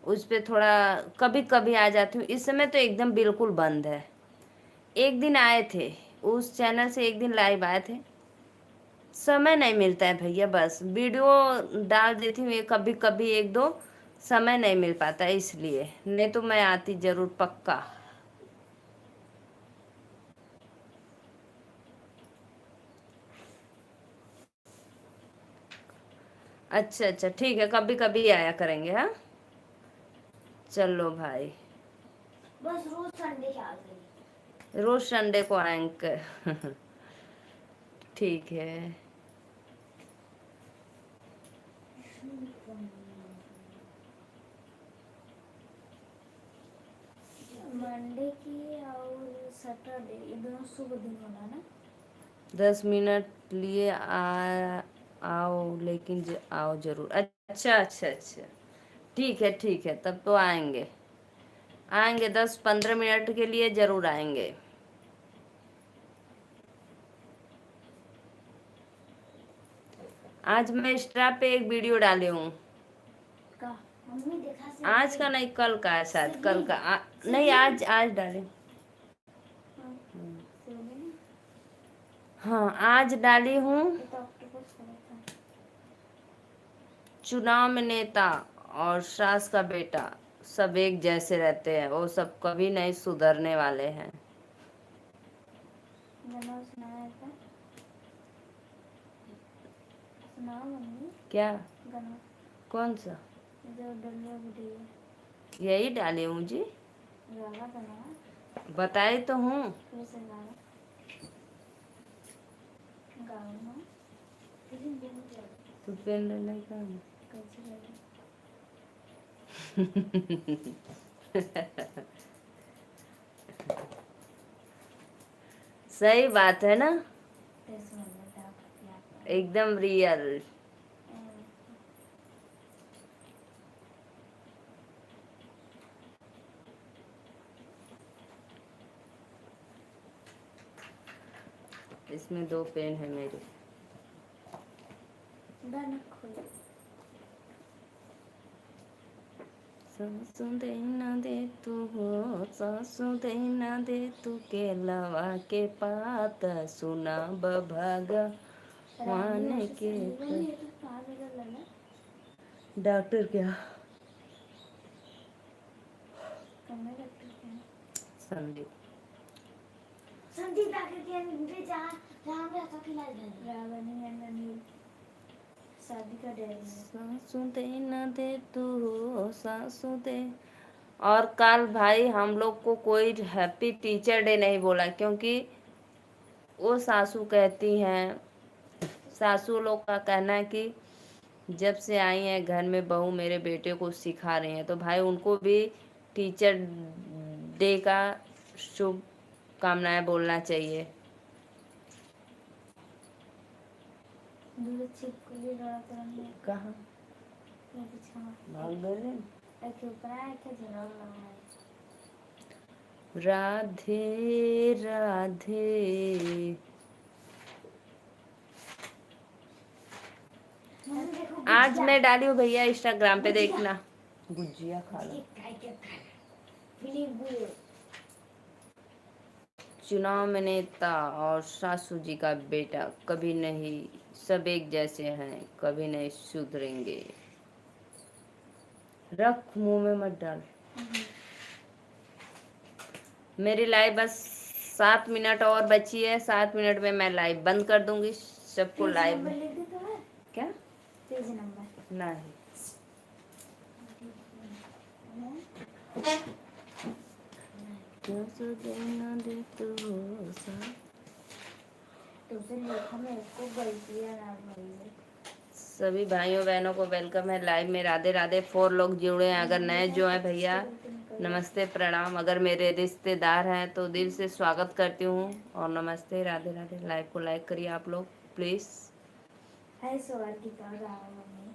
उस पे थोड़ा कभी कभी आ जाती हूँ। इस समय तो एकदम बिल्कुल बंद है। एक दिन आए थे उस चैनल से, एक दिन लाइव आए थे। समय नहीं मिलता है भैया, बस वीडियो डाल देती हूँ कभी कभी एक दो, समय नहीं मिल पाता है इसलिए, नहीं तो मैं आती जरूर पक्का। अच्छा अच्छा, ठीक है, कभी कभी आया करेंगे। हाँ चलो भाई, बस रोज संडे आ गई, रोज संडे को आएंगे। ठीक है। मंडे की और सैटरडे ये दोनों शुभ दिन होना ना। 10 मिनट लिए आओ, लेकिन आओ जरूर। अच्छा अच्छा अच्छा, ठीक है, तब तो आएंगे आएंगे, 10-15 मिनट के लिए जरूर आएंगे। आज मैं इंस्टा पे एक वीडियो डाली हूँ। का मम्मी देखा से आज का नहीं, कल का है शायद, कल का नहीं, आज आज डाली। हाँ आज डाली हूँ। चुनाव में नेता और सास का बेटा सब एक जैसे रहते हैं, वो सब कभी नहीं सुधरने वाले हैं। सुनाया था, सुनाओ मम्मी। क्या? गाना कौन सा? जो डलिया बुढ़ी यही डाली हूँ जी, गाना गाना बताई तो हूँ। फिर से गाना गाना तू पेन ले लेगा। कैसे लगे सही बात है ना, टेस्ट में था आपका एकदम रियल। इसमें 2 पेन है मेरे। गाना खोलो। सासू दे ना दे तू हो, सासू दे ना दे तू, के लवा के पात सुना बभागा मान के। डॉक्टर क्या? संदीप। संदीप डॉक्टर के जहाँ जहाँ पे आता खिला रावणी एंड अनिल शादी का डेट। सासू दे ना दे तू हो, सासू दे और कल भाई हम लोग को कोई हैप्पी टीचर डे नहीं बोला, क्योंकि वो सासू कहती हैं, सासू लोग का कहना है कि जब से आई हैं घर में बहू मेरे बेटे को सिखा रही हैं, तो भाई उनको भी टीचर डे का शुभ कामनाएं बोलना चाहिए। छिपकली लड़त रहनी है। कहाँ मैं पीछे भाग गए? एक ऊपर है एक झलक लगा है। राधे राधे। आज मैं डाली हूँ भैया इंस्टाग्राम पे, देखना। गुजिया खा लो। चुनाव में नेता और सासू जी का बेटा कभी नहीं, सब एक जैसे हैं, कभी नहीं सुधरेंगे। रख मुंह में मत डाल। मेरी लाइव बस 7 मिनट और बची है, 7 मिनट में मैं लाइव बंद कर दूंगी। सबको लाइव क्या पेज नंबर नहीं, क्यों सुधरना दे तू सा। तुझे लिखा मैं इसको गलतियां ना भरी। सभी भाइयों बहनों को वेलकम है लाइव में। राधे राधे। 4 लोग जुड़े हैं, अगर नए जो हैं भैया नमस्ते प्रणाम। अगर मेरे रिश्तेदार हैं तो दिल से स्वागत करती हूँ और नमस्ते राधे राधे। लाइव को लाइक करिए आप लोग प्लीज़। है सवाल की तरह मम्मी।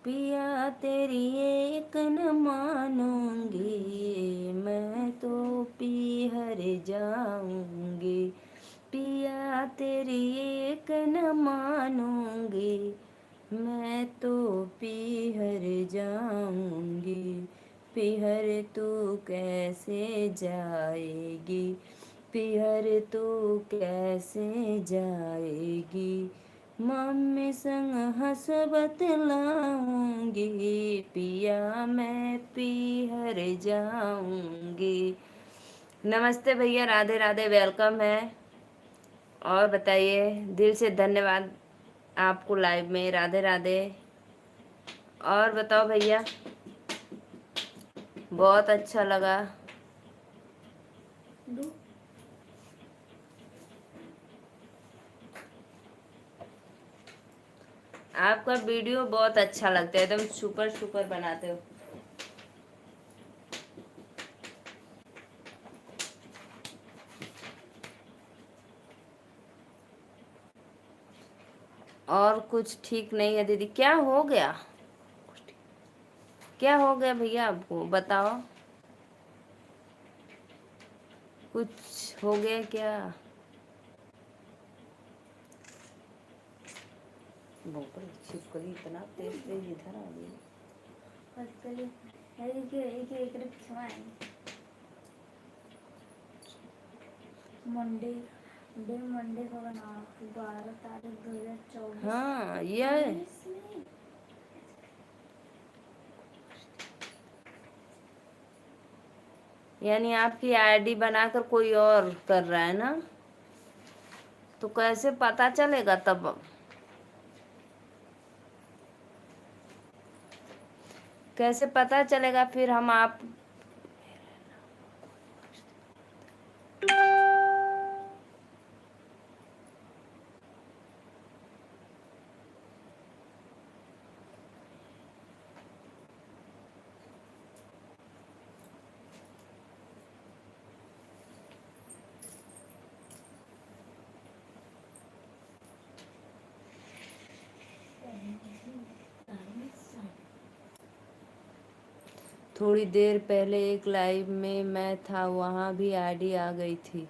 पिया तेरी एक न मानूंगी, मैं तो पी हर जाऊंगी। पिया तेरी एक न मानूंगी, मैं तो पीहर जाऊंगी। पीहर तू कैसे जाएगी, पीहर तू कैसे जाएगी। मम्मी संग हंस बतलाऊंगी, पिया मैं पीहर जाऊंगी। नमस्ते भैया, राधे राधे, वेलकम है। और बताइए, दिल से धन्यवाद आपको लाइव में। राधे राधे। और बताओ भैया, बहुत अच्छा लगा। आपका वीडियो बहुत अच्छा लगता है, एकदम सुपर सुपर बनाते हो। और कुछ ठीक नहीं है दीदी, क्या हो गया? क्या हो गया भैया आपको बताओ, कुछ हो गया क्या? छिपकली इतना तेज तेज इधर आ गई। मंडे मंडे को बना 12 तारीख 2024। हाँ ये यानी आपकी आईडी बनाकर कोई और कर रहा है ना, तो कैसे पता चलेगा तब? कैसे पता चलेगा फिर हम आप? थोड़ी देर पहले एक लाइव में मैं था, वहाँ भी आईडी आ गई थी।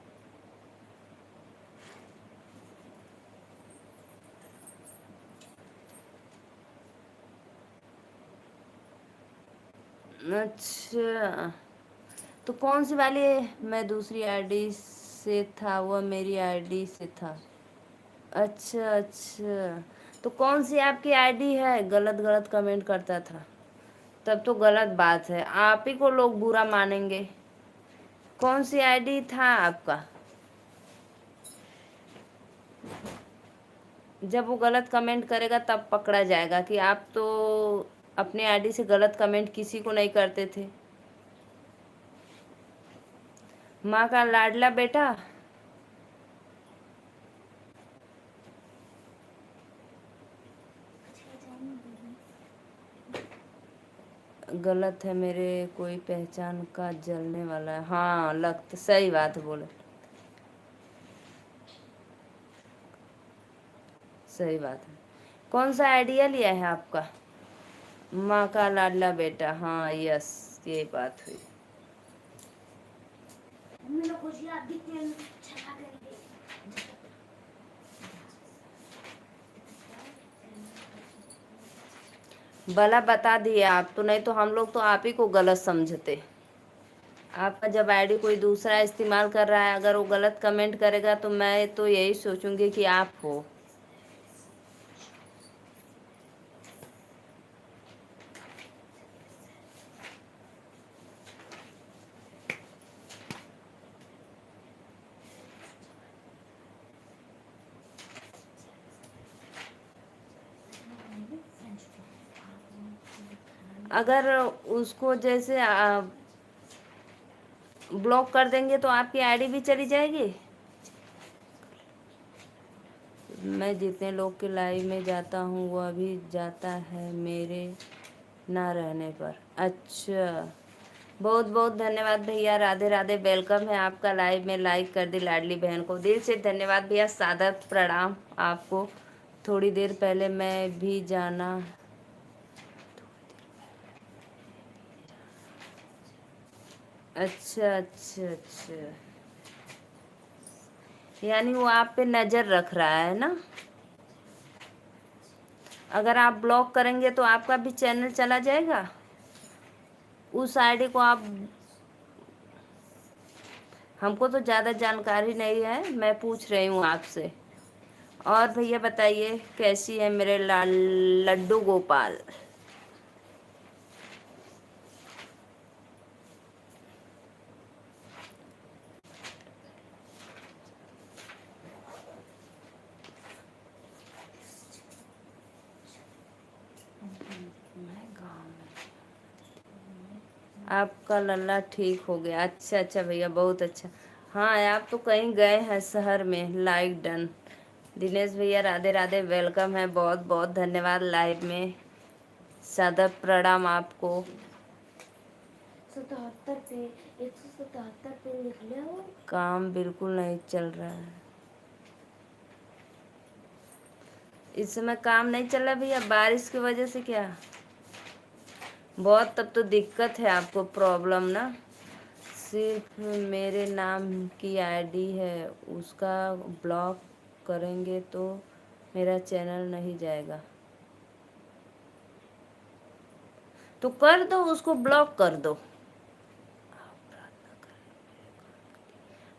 अच्छा, तो कौन सी वाली है? मैं दूसरी आईडी से था, वह मेरी आईडी से था। अच्छा अच्छा, तो कौन सी आपकी आईडी है? गलत गलत कमेंट करता था, तब तो गलत बात है, आप ही को लोग बुरा मानेंगे। कौन सी आईडी था आपका? जब वो गलत कमेंट करेगा तब पकड़ा जाएगा कि आप तो अपने आईडी से गलत कमेंट किसी को नहीं करते थे। माँ का लाडला बेटा, गलत है मेरे कोई पहचान का जलने वाला है। हाँ लगता, सही बात बोले, सही बात है। कौन सा आइडिया लिया है आपका? माँ का लाडला बेटा, हाँ यस, ये बात हुई। भला बता दिए आप तो, नहीं तो हम लोग तो आप ही को गलत समझते। आपका जब आईडी कोई दूसरा इस्तेमाल कर रहा है, अगर वो गलत कमेंट करेगा तो मैं तो यही सोचूंगी कि आप हो। अगर उसको जैसे ब्लॉक कर देंगे तो आपकी आईडी भी चली जाएगी। मैं जितने लोग के लाइव में जाता हूँ वह भी जाता है मेरे ना रहने पर। अच्छा, बहुत बहुत धन्यवाद भैया, राधे राधे, वेलकम है आपका लाइव में। लाइक कर दी लाडली बहन को, दिल से धन्यवाद भैया, सादर प्रणाम आपको। थोड़ी देर पहले मैं भी जाना, अच्छा अच्छा अच्छा, यानी वो आप पे नज़र रख रहा है ना। अगर आप ब्लॉक करेंगे तो आपका भी चैनल चला जाएगा। उस आईडी को आप, हमको तो ज़्यादा जानकारी नहीं है, मैं पूछ रही हूँ आपसे। और भैया बताइए कैसी है मेरे लाल लड्डू गोपाल? आपका लल्ला ठीक हो गया? अच्छा अच्छा भैया, बहुत अच्छा। हाँ आप तो कहीं गए हैं शहर में। Like done. दिनेश भैया राधे राधे, वेलकम है, बहुत बहुत धन्यवाद लाइव में, सादर प्रणाम आपको। 77 पे 177 पे लिख लिया वो। काम बिल्कुल नहीं चल रहा है इस समय, काम नहीं चल रहा भैया, बारिश की वजह से क्या? बहुत, तब तो दिक्कत है आपको, प्रॉब्लम ना। सिर्फ मेरे नाम की आईडी है, उसका ब्लॉक करेंगे तो मेरा चैनल नहीं जाएगा। तो कर दो, उसको ब्लॉक कर दो।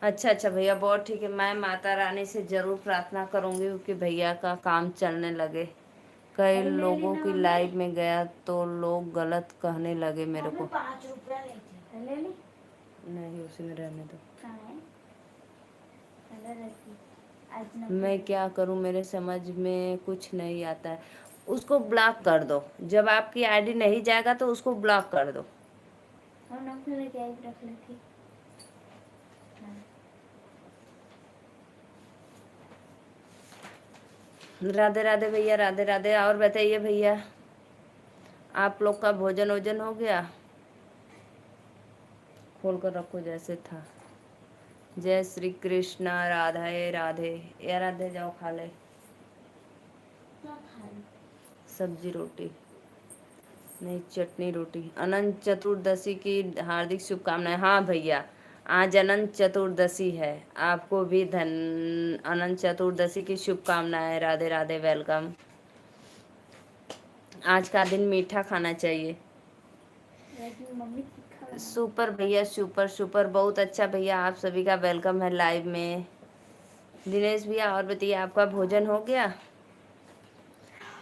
अच्छा अच्छा भैया, बहुत ठीक है, मैं माता रानी से ज़रूर प्रार्थना करूँगी कि भैया का काम चलने लगे। कई लोगों की लाइव में गया तो लोग गलत कहने लगे मेरे को। 5 रुपया लेते ले ली। नहीं, उसी में रहने दो। कहाँ है? अंदर रखी। आज ना मैं क्या करूं, मेरे समझ में कुछ नहीं आता है। उसको ब्लॉक कर दो, जब आपकी आईडी नहीं जाएगा तो उसको ब्लॉक कर दो। और नख में लेके आई रख लेती। राधे राधे भैया, राधे राधे। और बताइए भैया, आप लोग का भोजन वोजन हो गया? खोल कर रखो जैसे था। जय श्री कृष्णा, राधे राधे। या राधे, जाओ खा ले क्या खाई? सब्जी रोटी, नहीं चटनी रोटी। अनंत चतुर्दशी की हार्दिक शुभकामनाएं। हाँ भैया, आज अनंत चतुर्दशी है, आपको भी अनंत चतुर्दशी की शुभकामनाएं। राधे राधे, वेलकम। आज का दिन मीठा खाना चाहिए। मम्मी तीखा बना। सुपर भैया, सुपर सुपर, बहुत अच्छा भैया, आप सभी का वेलकम है लाइव में। दिनेश भैया और बताइए, आपका भोजन हो गया?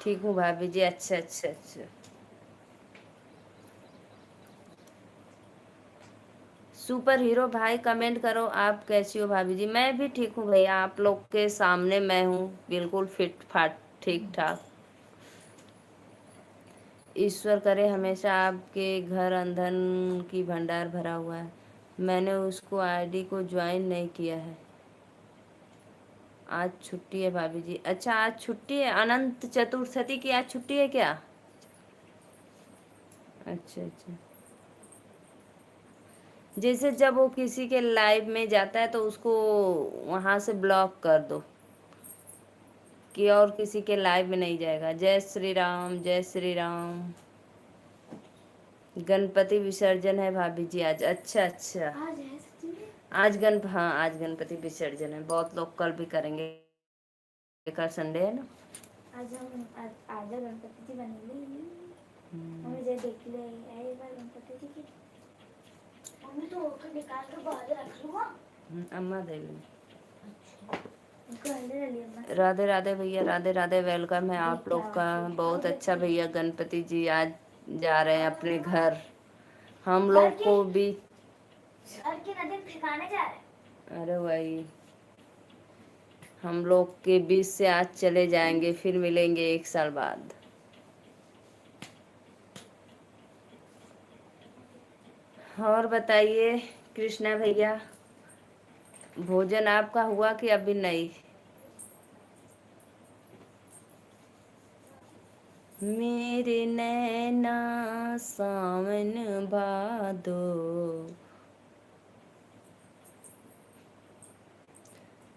ठीक हूँ भाभी जी, अच्छा अच्छा अच्छा। सुपर हीरो भाई कमेंट करो, आप कैसी हो भाभी जी? मैं भी ठीक हूँ भैया, आप लोग के सामने मैं हूँ बिल्कुल फिट फाट ठीक ठाक। ईश्वर करे हमेशा आपके घर अंधन की भंडार भरा हुआ है। मैंने उसको आईडी को ज्वाइन नहीं किया है। आज छुट्टी है भाभी जी। अच्छा आज छुट्टी है, अनंत चतुर्थी की आज छुट्टी है क्या? अच्छा अच्छा। जैसे जब वो किसी के लाइव में जाता है तो उसको वहां से ब्लॉक कर दो कि और किसी के लाइव में नहीं जाएगा। जय श्री राम, जय श्री राम। गणपति विसर्जन है भाभी जी आज। अच्छा अच्छा, आज है सच्ची में? हाँ आज गणपति विसर्जन है। बहुत लोग कल भी करेंगे, कल संडे है ना। आज हम आज गणपति जी बनेंगे। मम्मी जे देख ले एक बार गणपति जी की। मम्मी तो ओके निकाल के बाहर रख लूँगा। अम्मा दे लो। इनको अंदर डाली अम्मा। राधे राधे भैया, राधे राधे। वेलकम है आप लोग का। बहुत अच्छा भैया, गणपति जी आज जा रहे हैं अपने घर। हम लोग को भी घर की नदी में ठिकाने जा रहे। अरे भाई, हम लोग के बीच से आज चले जाएंगे, फिर मिलेंगे 1 साल बाद। और बताइए कृष्णा भैया, भोजन आपका हुआ कि अभी नहीं? मेरे नैना सावन भादो।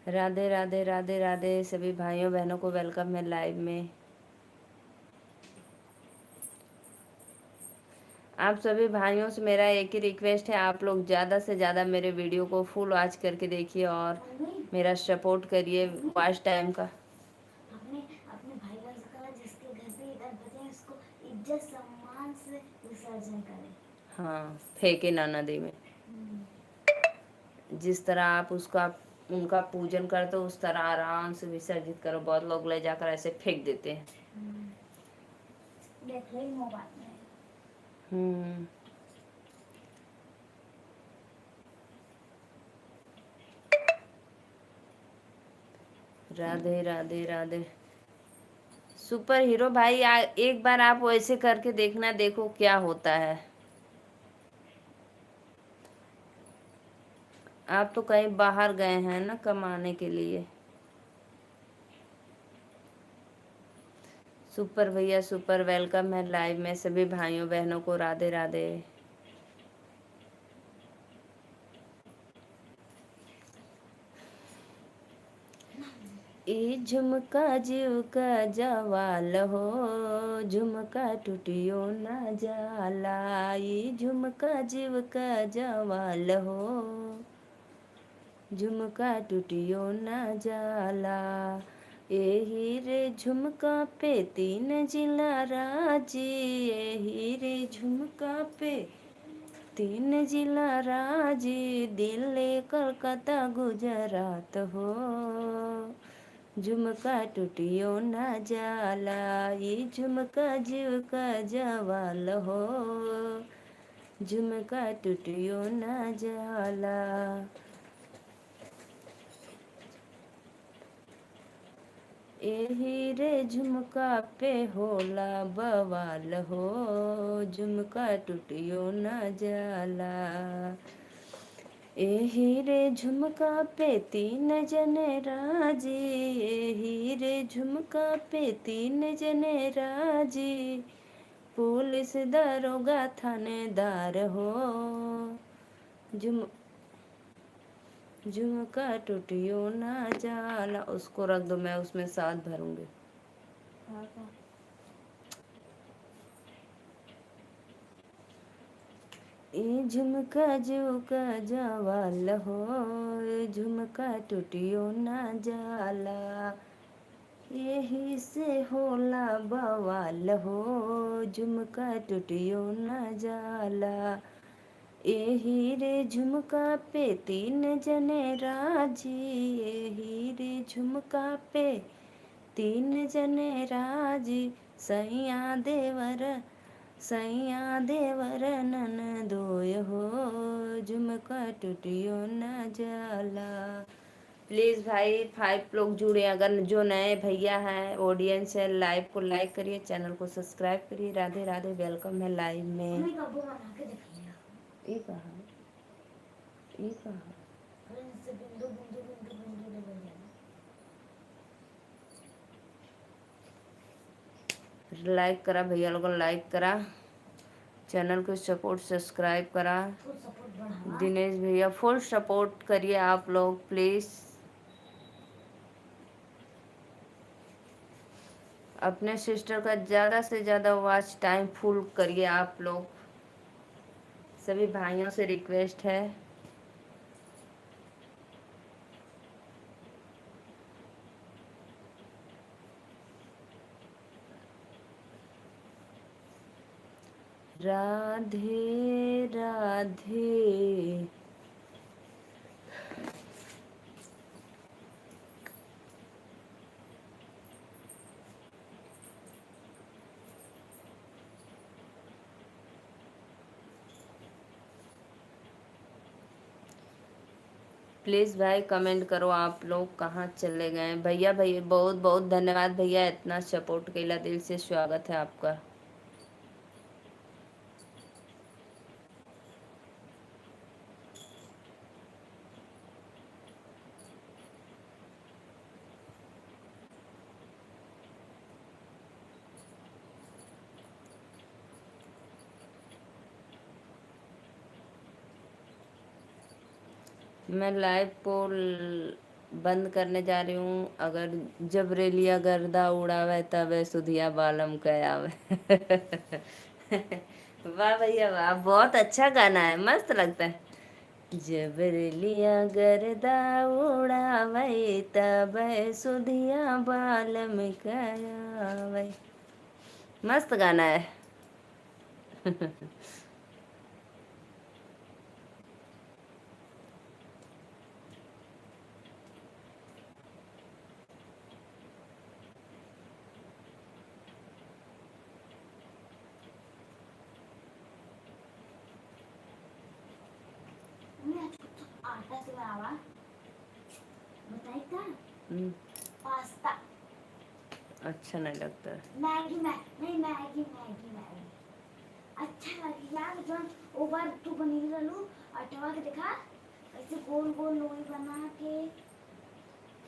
राधे राधे, राधे राधे सभी भाइयों बहनों को वेलकम है लाइव में। आप सभी भाइयों से मेरा एक ही रिक्वेस्ट है, आप लोग ज़्यादा से ज़्यादा मेरे वीडियो को फुल वॉच करके देखिए और मेरा सपोर्ट करिए वॉच टाइम का। अपने अपने भाई का जिसके घर पे गणपति है उसको इज्जत सम्मान से विसर्जन करें। हाँ, फेंके ना नदी में। जिस तरह आप उसका उनका पूजन करते हो उस तरह आराम से विसर्जित करो। बहुत लोग ले जाकर ऐसे फेंक देते हैं। देख ले मोबाइल में। राधे राधे राधे। सुपर हीरो भाई एक बार आप वैसे करके देखना, देखो क्या होता है। आप तो कहीं बाहर गए हैं ना कमाने के लिए। सुपर भैया सुपर, वेलकम है लाइव में सभी भाइयों बहनों को। राधे राधे। ई झुमका जीव का जवाल हो, झुमका टूटियो ना जाला। ई झुमका जीव का जवाल हो, झुमका टूटियो ना जाला। एही रे झुमका पे 3 जिला राजी। एही रे झुमका पे 3 जिला राजी। दिल्ली कलकत्ता गुजरात हो, झुमका टूटियो ना जाला। ये झुमका जीव का जवाल हो, झुमका टूटियो ना जाला। एही रे झुमका पे होला बवाल हो, झुमका टूटियो ना जाला। एही रे झुमका पे 3 जने राजी। एही रे झुमका पे 3 जने राजी। पुलिस दरोगा थानेदार हो, झुमका टूटियो ना जाला। उसको रख दो, मैं उसमें साथ भरूंगी। ये झुमका जो का जवाल हो, झुमका टूटियो ना जाला। यही से होला बवाल हो, झुमका टूटियो ना जाला। एही रे झुमका पे 3 जने राजी। एही रे झुमका पे 3 जने राजी। सैया देवर सैया देवर ननदोय हो, झुमका टूटियो न जाला। प्लीज़ भाई 5 लोग जुड़े, अगर जो नए भैया हैं ऑडियंस है, लाइव को लाइक करिए, चैनल को सब्सक्राइब करिए। राधे राधे, वेलकम है लाइव में। मम्मी कब्बो बना के दिखाइए। ये कहा, ये कहा अरे इससे बिंदु बिंदु बिंदु बिंदु निकल जाएगा। लाइक करा भैया लोगों ने, लाइक करा, चैनल को सपोर्ट सब्सक्राइब करा। फुल सपोर्ट बढ़ावा। दिनेश भैया फुल सपोर्ट करिए आप लोग प्लीज़। अपने सिस्टर का ज़्यादा से ज़्यादा वॉच टाइम फुल करिए आप लोग, सभी भाइयों से रिक्वेस्ट है। राधे राधे। प्लीज़ भाई कमेंट करो आप लोग कहाँ चले गए। भैया भैया बहुत बहुत धन्यवाद भैया, इतना सपोर्ट केला, दिल से स्वागत है आपका। मैं लाइव को बंद करने जा रही हूँ। अगर जब रेलिया गर्दा उड़ावे तबे सुधिया बालम कयावे। वाह भैया वाह, बहुत अच्छा गाना है, मस्त लगता है। जब रेलिया गर्दा उड़ावे तबे सुधिया बालम कयावे। मस्त गाना है। मम्मी आज कुछ आटा से बनावा। बताई क्या? हम्म, पास्ता। अच्छा नहीं लगता है। मैगी नहीं, मैगी मैगी मैगी अच्छा लगी यार। जब वो बार तू बनी रहलू आटवा के देखा, ऐसे गोल गोल लोई बना के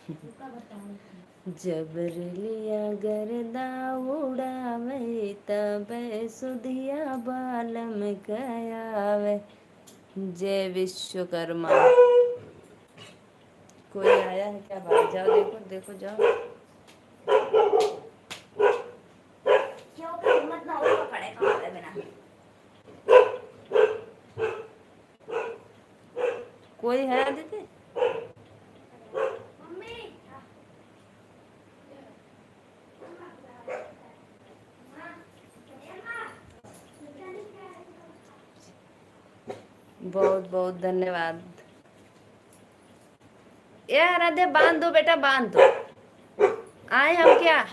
का बताई। जब रेलिया गर्दा उड़ावे तबे सुधिया बालम कयावे। जय विश्वकर्मा। कोई आया है क्या? बाहर जाओ, देखो देखो जाओ। क्यों का हिम्मत ना हो पड़ेगा हमारे बिना। कोई है आदित्य? मम्मी बहुत बहुत धन्यवाद। ये आराध्य बांध दो बेटा, बांध दो। आए हम क्या?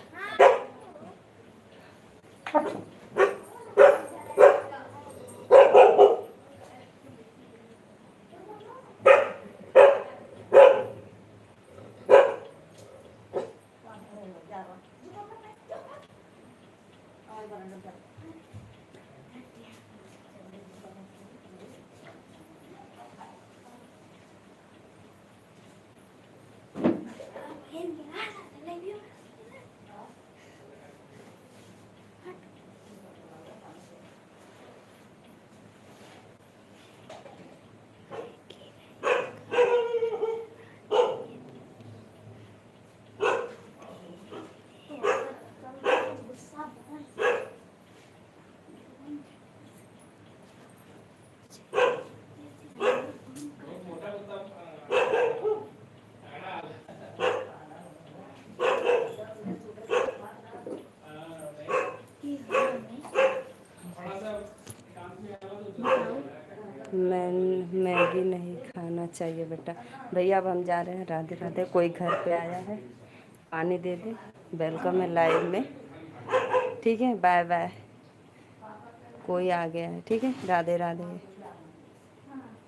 मैं मैगी नहीं खाना चाहिए बेटा। भैया अब हम जा रहे हैं। राधे राधे। कोई घर पे आया है, पानी दे दे। वेलकम है लाइव में। ठीक है, बाय बाय। कोई आ गया है, ठीक है। राधे राधे। हाँ